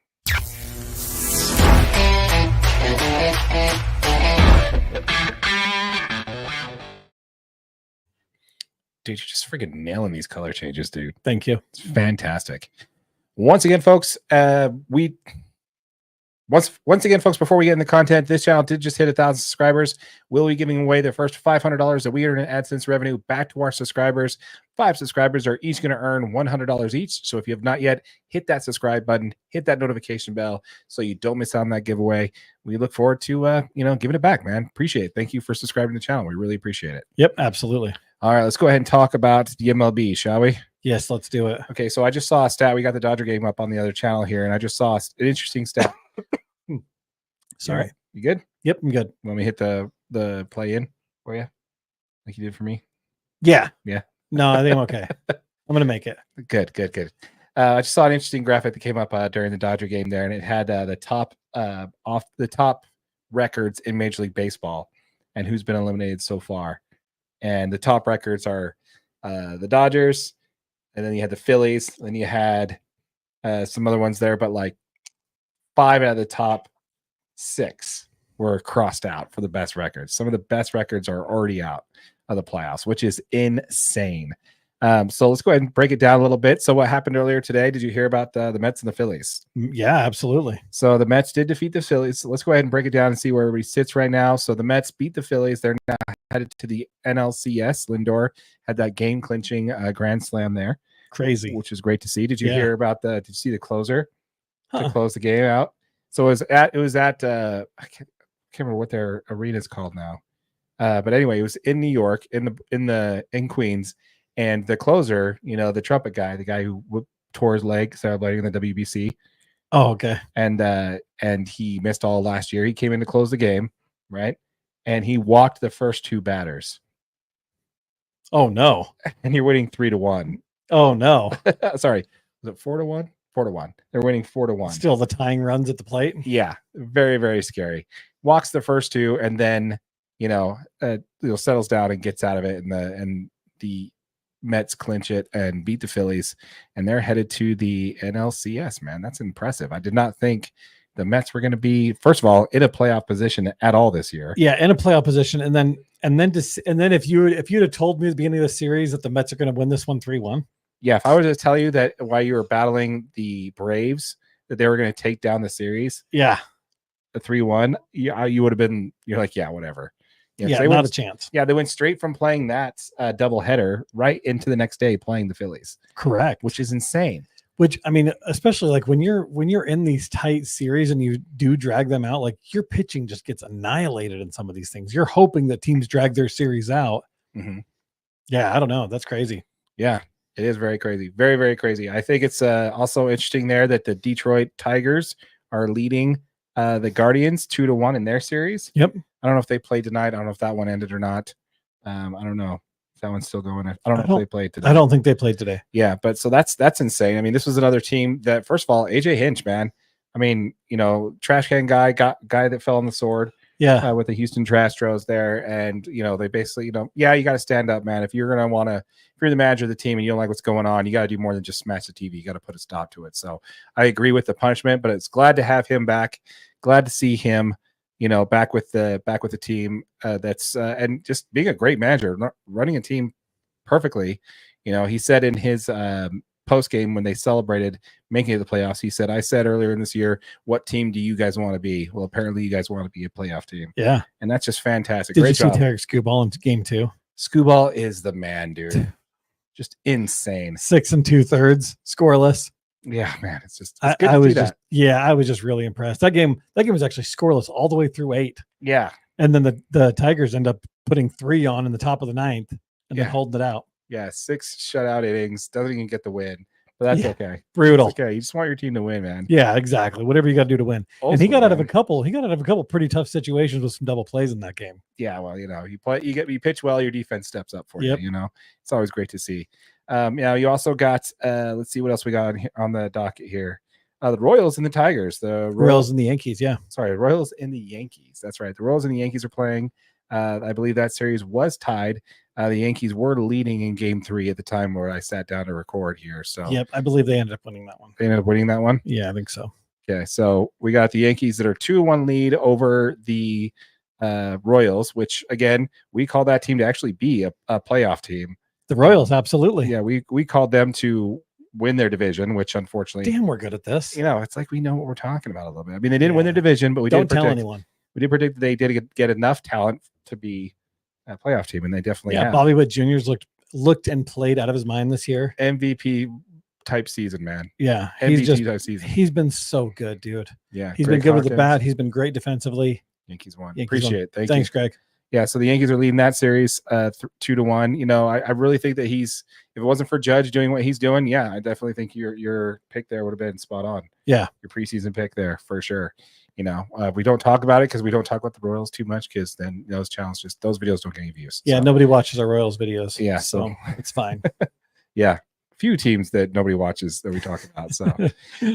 Dude, you're just freaking nailing these color changes, dude. Thank you. It's fantastic. Once again, folks, Once again, folks, before we get into content, this channel did just hit 1,000 subscribers. We'll be giving away the first $500 that we earn in AdSense revenue back to our subscribers. 5 subscribers are each going to earn $100 each. So if you have not yet, hit that subscribe button, hit that notification bell so you don't miss out on that giveaway. We look forward to giving it back, man. Appreciate it. Thank you for subscribing to the channel. We really appreciate it. Yep, absolutely. All right, let's go ahead and talk about the MLB, shall we? Yes, let's do it. Okay, so I just saw a stat. We got the Dodger game up on the other channel here, and I just saw an interesting stat. Sorry. You good? Yep, I'm good. Want me to hit the play in for you, like you did for me? Yeah. Yeah. No, I think I'm okay. I'm going to make it. Good. I just saw an interesting graphic that came up during the Dodger game there, and it had the top off the top records in Major League Baseball and who's been eliminated so far. And the top records are the Dodgers, and then you had the Phillies, then you had some other ones there, but like 5 out of the top 6 were crossed out for the best records. Some of the best records are already out of the playoffs, which is insane. So let's go ahead and break it down a little bit. So what happened earlier today? Did you hear about the Mets and the Phillies? Yeah, absolutely. So the Mets did defeat the Phillies. So let's go ahead and break it down and see where everybody sits right now. So the Mets beat the Phillies. They're now headed to the NLCS. Lindor had that game clinching grand slam there. Crazy. Which is great to see. Did you hear about did you see the closer to close the game out? So it was at I can't remember what their arena is called now. But anyway, it was in New York in Queens. And the closer, the trumpet guy, the guy who tore his leg celebrating the WBC. Oh, okay. And he missed all last year. He came in to close the game, right? And he walked the first 2 batters. Oh no. And you're winning 3-1. Oh no. Sorry. Was it 4-1? 4-1. They're winning 4-1. Still the tying runs at the plate. Yeah. Very, very scary. Walks the first 2 and then, settles down and gets out of it. And the Mets clinch it and beat the Phillies, and they're headed to the NLCS. Man, that's impressive. I did not think the Mets were going to be, first of all, in a playoff position at all this year. Yeah, in a playoff position, and then if you'd have told me at the beginning of the series that the Mets are going to win this one 3-1. Yeah, if I were to tell you that while you were battling the Braves that they were going to take down the series, yeah, the 3-1, you would have been. You're like, yeah, whatever. Yeah, not a chance. Yeah, they went straight from playing that doubleheader right into the next day playing the Phillies. Correct, which is insane. Which, I mean, especially like when you're in these tight series and you do drag them out, like your pitching just gets annihilated in some of these things. You're hoping that teams drag their series out. Mm-hmm. Yeah, I don't know. That's crazy. Yeah, it is very crazy. Very, very crazy. I think it's also interesting there that the Detroit Tigers are leading the Guardians 2-1 in their series. Yep. I don't know if they played tonight. I don't know if that one ended or not. I don't know if that one's still going. I don't know if they played today. I don't think they played today. Yeah, but so that's insane. I mean, this was another team that, first of all, AJ Hinch, man. I mean, trash can guy that fell on the sword. Yeah, with the Houston Astros there, and they basically, you got to stand up, man. If you're the manager of the team and you don't like what's going on, you got to do more than just smash the TV. You got to put a stop to it. So I agree with the punishment, but it's glad to have him back. Glad to see him, back with the team. That's and just being a great manager, running a team perfectly. He said in his post game when they celebrated making it to the playoffs, he said, "I said earlier in this year, what team do you guys want to be? Well, apparently you guys want to be a playoff team." Yeah, and that's just fantastic. Did Great you see job. Tarek Skubal in game 2? Skubal is the man, dude. Just insane. 6 2/3 scoreless. Yeah, man, it's good I to was see that. I was just really impressed. That game was actually scoreless all the way through 8. Yeah, and then the Tigers end up putting 3 on in the top of the 9th and then holding it out. Yeah, 6 shutout innings, doesn't even get the win, but that's okay. Brutal. It's okay, you just want your team to win, man. Yeah, exactly. Whatever you got to do to win. Also, and he got out of a couple pretty tough situations with some double plays in that game. Yeah, well, you pitch well, your defense steps up for you. It's always great to see. You also got let's see what else we got on the docket here. The Royals and the Tigers. The Royals and the Yankees, yeah. Sorry, Royals and the Yankees. That's right. The Royals and the Yankees are playing. I believe that series was tied. The Yankees were leading in game 3 at the time where I sat down to record here. So yep, I believe they ended up winning that one. They ended up winning that one? Yeah, I think so. Okay, so we got the Yankees that are 2-1 lead over the Royals, which, again, we call that team to actually be a playoff team. The Royals, absolutely. Yeah, we called them to win their division, which unfortunately, damn, we're good at this. it's like we know what we're talking about a little bit. I mean, they didn't win their division, but we don't did tell anyone. We did predict that they did get enough talent to be a playoff team, and they definitely have. Bobby Witt Jr.'s looked and played out of his mind this year. MVP type season, man. Yeah, MVP type season. He's been so good, dude. Yeah, he's been good with the bat. He's been great defensively. Yankees won. Appreciate it. Thanks, Greg. Yeah, so the Yankees are leading that series 2-1. I really think that if it wasn't for Judge doing what he's doing, yeah, I definitely think your pick there would have been spot on. Yeah, your preseason pick there for sure. We don't talk about it because we don't talk about the Royals too much because then those videos don't get any views. Yeah, so. Nobody watches our Royals videos. Yeah, so it's fine. Yeah, few teams that nobody watches that we talk about. So,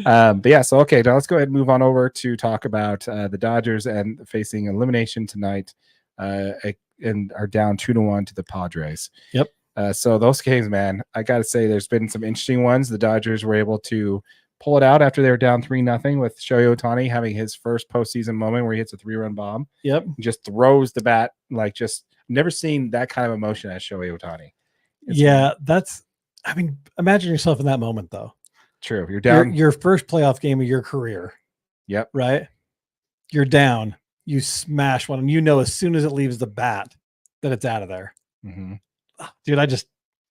but yeah, so okay, now let's go ahead and move on over to talk about the Dodgers and facing elimination tonight, and are down 2-1 to the Padres. Yep. So those games, man, I got to say, there's been some interesting ones. The Dodgers were able to pull it out after they were down 3-0 with Shohei Ohtani having his first postseason moment where he hits a 3-run bomb. Yep. Just throws the bat never seen that kind of emotion as Shohei Ohtani. Imagine yourself in that moment, though. True. You're down. Your first playoff game of your career. Yep. Right? You're down. You smash one, and as soon as it leaves the bat that it's out of there. Mm-hmm. Dude, I just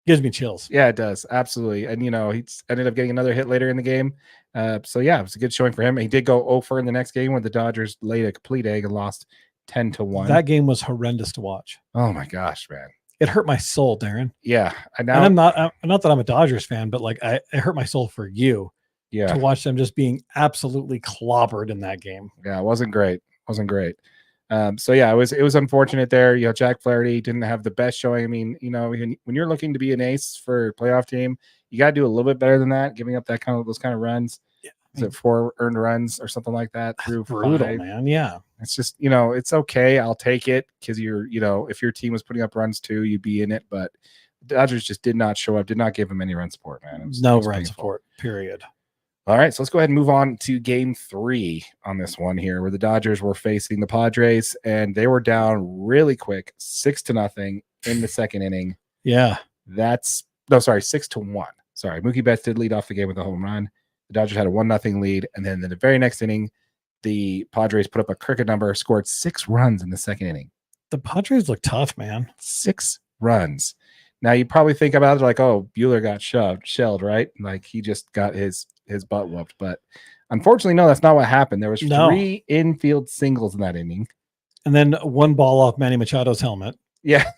gives me chills. Yeah, it does. Absolutely. And, he ended up getting another hit later in the game. So, yeah, it was a good showing for him. He did go 0-for in the next game where the Dodgers laid a complete egg and lost 10-1. That game was horrendous to watch. Oh, my gosh, man. It hurt my soul, Darren. Yeah. And I'm not that I'm a Dodgers fan, but it hurt my soul for you to watch them just being absolutely clobbered in that game. Yeah, it wasn't great. So yeah, it was unfortunate there. Jack Flaherty didn't have the best showing. I mean, when you're looking to be an ace for a playoff team, you got to do a little bit better than that. Giving up those kind of runs. Yeah, is it 4 earned runs or something like that through brutal, 5? man. Yeah, it's just it's okay. I'll take it because if your team was putting up runs too, you'd be in it. But the Dodgers just did not show up. Did not give him any run support, man. No run support. Period. All right, so let's go ahead and move on to game 3 on this one here, where the Dodgers were facing the Padres, and they were down really quick, 6-0 in the second inning. Yeah. 6-1. Sorry, Mookie Betts did lead off the game with a home run. The Dodgers had a 1-0 lead, and then in the very next inning, the Padres put up a cricket number, scored 6 runs in the second inning. The Padres look tough, man. 6 runs. Now, you probably think about it like, oh, Buehler got shelled, right? Like, he just got his butt whooped. But unfortunately, no, that's not what happened. There was 3 infield singles in that inning. And then 1 ball off Manny Machado's helmet. Yeah.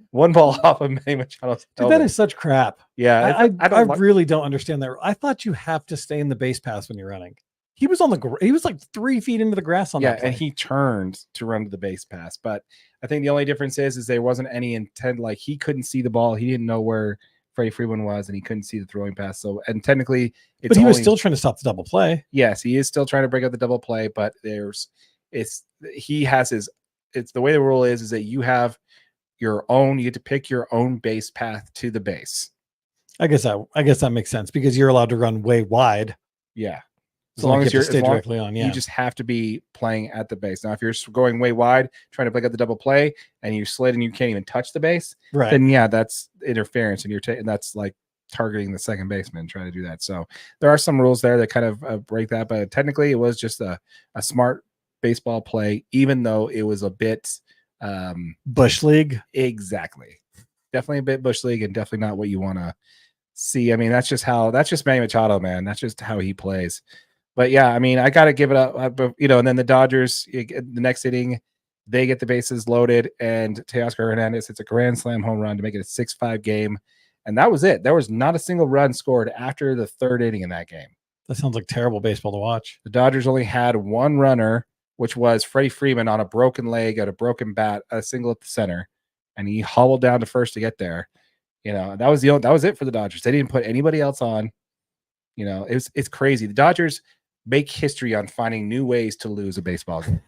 1 ball off of Manny Machado's helmet. Dude, that is such crap. Yeah. I really don't understand that. I thought you have to stay in the base paths when you're running. He was he was like 3 feet into the grass on that play. And he turned to run to the base pass. But I think the only difference is there wasn't any intent. Like, he couldn't see the ball. He didn't know where Freddie Freeman was, and he couldn't see the throwing pass. So, and technically, but he was still trying to stop the double play. Yes, he is still trying to break up the double play. But the way the rule is that you have your own. You get to pick your own base path to the base. I guess that makes sense because you're allowed to run way wide. Yeah. As long as you're directly on, you just have to be playing at the base. Now, if you're going way wide, trying to break up the double play, and you slid and you can't even touch the base, right? Then yeah, that's interference, and that's like targeting the second baseman trying to do that. So there are some rules there that kind of break that, but technically it was just a smart baseball play, even though it was a bit bush league. Exactly, definitely a bit bush league, and definitely not what you want to see. I mean, that's just Manny Machado, man. That's just how he plays. But yeah, I mean, I got to give it up, and then the Dodgers, the next inning, they get the bases loaded, and Teoscar Hernandez hits a grand slam home run to make it a 6-5 game. And that was it. There was not a single run scored after the 3rd inning in that game. That sounds like terrible baseball to watch. The Dodgers only had 1 runner, which was Freddie Freeman on a broken leg at a broken bat, a single at the center, and he hobbled down to first to get there. That was it for the Dodgers. They didn't put anybody else on. It's crazy. The Dodgers make history on finding new ways to lose a baseball game.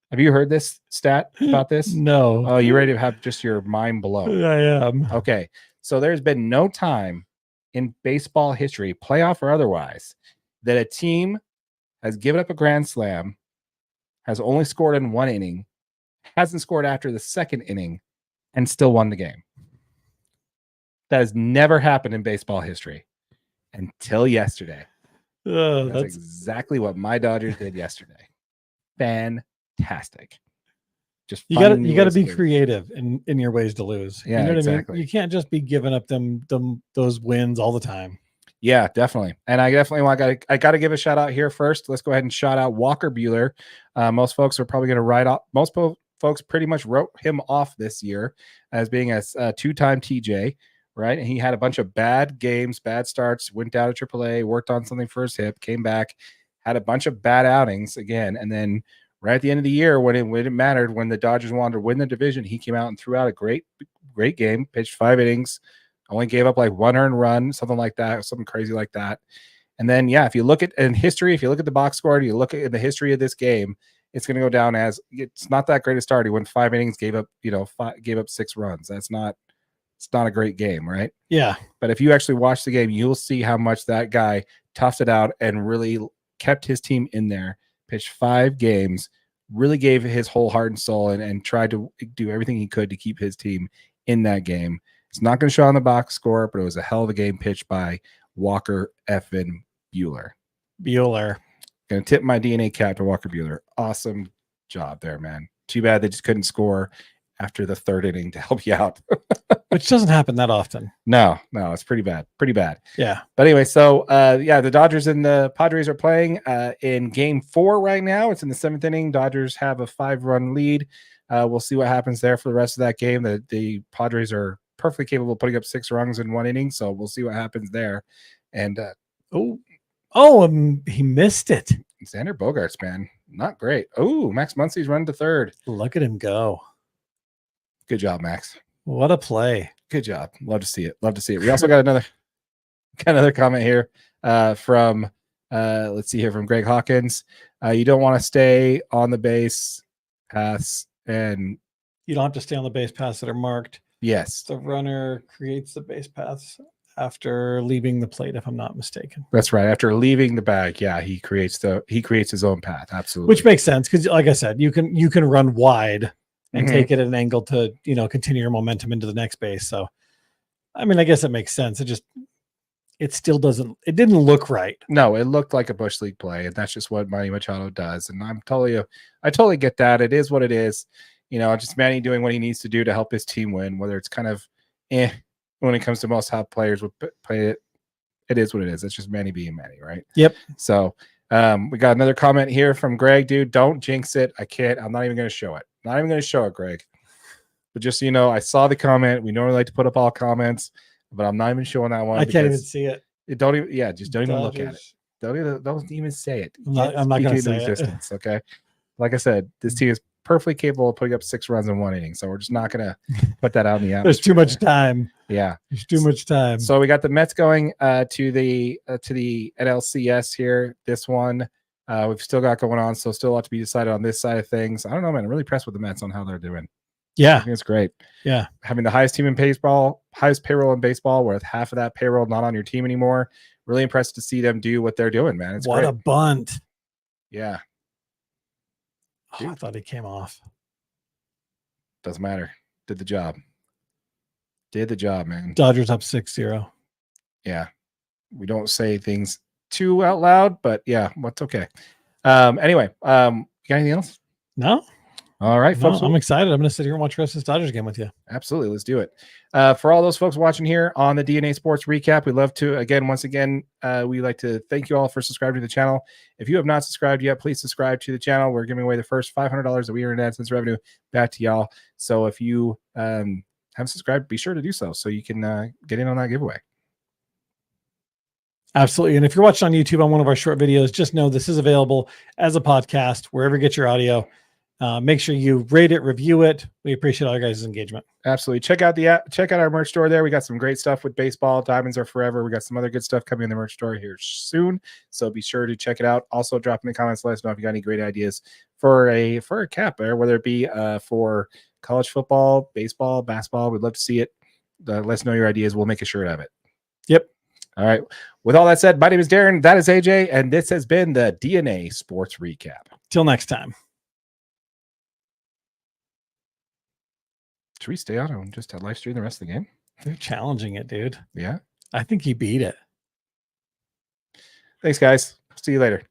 Have you heard this stat about this? No. Oh, you ready to have just your mind blown? I am. Okay. So there's been no time in baseball history, playoff or otherwise, that a team has given up a grand slam, has only scored in 1 inning, hasn't scored after the 2nd inning, and still won the game. That has never happened in baseball history until yesterday. That's exactly what my Dodgers did yesterday. Fantastic. Just you got to be creative in your ways to lose. Yeah, you know what exactly. I mean? You can't just be giving up those wins all the time. Yeah, definitely. And I definitely I got to give a shout out here first. Let's go ahead and shout out Walker Buehler. Most folks are probably going to write off. Most folks pretty much wrote him off this year as being a two-time TJ, right? And he had a bunch of bad games, bad starts, went down to AAA, worked on something for his hip, came back, had a bunch of bad outings again, and then right at the end of the year, when it mattered, when the Dodgers wanted to win the division, he came out and threw out a great game, pitched 5 innings, only gave up like 1 earned run, something like that, something crazy like that. And then, yeah, if you look at in history, if you look at the box score, you look at the history of this game, it's going to go down as it's not that great a start. He went 5 innings, gave up 6 runs. It's not a great game, right? Yeah. But if you actually watch the game, you'll see how much that guy toughed it out and really kept his team in there, pitched 5 games, really gave his whole heart and soul and tried to do everything he could to keep his team in that game. It's not going to show on the box score, but it was a hell of a game pitched by Walker effing Buehler. Going to tip my DNA cap to Walker Buehler. Awesome job there, man. Too bad they just couldn't score after the 3rd inning to help you out. Which doesn't happen that often. No, it's pretty bad. Yeah. But anyway, so the Dodgers and the Padres are playing in game 4 right now. It's in the 7th inning. Dodgers have a 5-run lead. We'll see what happens there for the rest of that game. The Padres are perfectly capable of putting up 6 runs in 1 inning, so we'll see what happens there. And he missed it. Xander Bogaerts, man, not great. Oh, Max Muncy's running to 3rd. Look at him go. Good job, Max. What a play. Good job. Love to see it. We also got another comment here from let's see here, from Greg Hawkins. You don't want to stay on the base paths, and you don't have to stay on the base paths that are marked. Yes. The runner creates the base paths after leaving the plate, if I'm not mistaken. That's right. After leaving the bag, yeah, he creates his own path. Absolutely. Which makes sense because, like I said, you can run wide and take it at an angle to, continue your momentum into the next base. So, I mean, I guess it makes sense. It still it didn't look right. No, it looked like a Bush League play, and that's just what Manny Machado does. And I totally get that. It is what it is. Just Manny doing what he needs to do to help his team win, whether it's kind of when it comes to most how players would play it. It is what it is. It's just Manny being Manny, right? Yep. So we got another comment here from Greg. Dude, don't jinx it. I can't. I'm not even going to show it. Not even going to show it, Greg. But just so you know, I saw the comment. We normally like to put up all comments, but I'm not even showing that one. I can't even see it. Just don't even look at it. Don't even say it. I'm not going to say existence, okay? Like I said, this team is perfectly capable of putting up 6 runs in 1 inning, so we're just not going to put that out in the atmosphere. There's too much time. Yeah, there's too much time. So we got the Mets going to the NLCS here. This one we've still got going on, so still a lot to be decided on this side of things. I don't know, man. I'm really impressed with the Mets on how they're doing. Yeah, I think it's great. Yeah, having the highest team in baseball, highest payroll in baseball, with half of that payroll not on your team anymore. Really impressed to see them do what they're doing, man. It's what great. A bunt. Yeah. Oh, I thought he came off. Doesn't matter. Did the job. Did the job, man. Dodgers up 6-0. Yeah. We don't say things too out loud, but yeah, what's okay. Anyway, you got anything else? No. All right, folks. I'm excited. I'm going to sit here and watch the rest of this Dodgers game with you. Absolutely. Let's do it. For all those folks watching here on the DNA Sports Recap, we'd love to, once again, we'd like to thank you all for subscribing to the channel. If you have not subscribed yet, please subscribe to the channel. We're giving away the first $500 that we earn in AdSense revenue back to y'all. So if you haven't subscribed, be sure to do so you can get in on that giveaway. Absolutely. And if you're watching on YouTube on one of our short videos, just know this is available as a podcast, wherever you get your audio. Make sure you rate it, review it. We appreciate all your guys' engagement. Absolutely. Check out our merch store there. We got some great stuff with baseball. Diamonds are forever. We got some other good stuff coming in the merch store here soon. So be sure to check it out. Also drop in the comments. Let us know if you got any great ideas for a cap there, whether it be for college football, baseball, basketball. We'd love to see it. Let us know your ideas. We'll make a shirt of it. Yep. All right. With all that said, my name is Darren. That is AJ. And this has been the DNA Sports Recap. Till next time. Should we stay on and just live stream the rest of the game? They're challenging it, dude. Yeah. I think you beat it. Thanks, guys. See you later.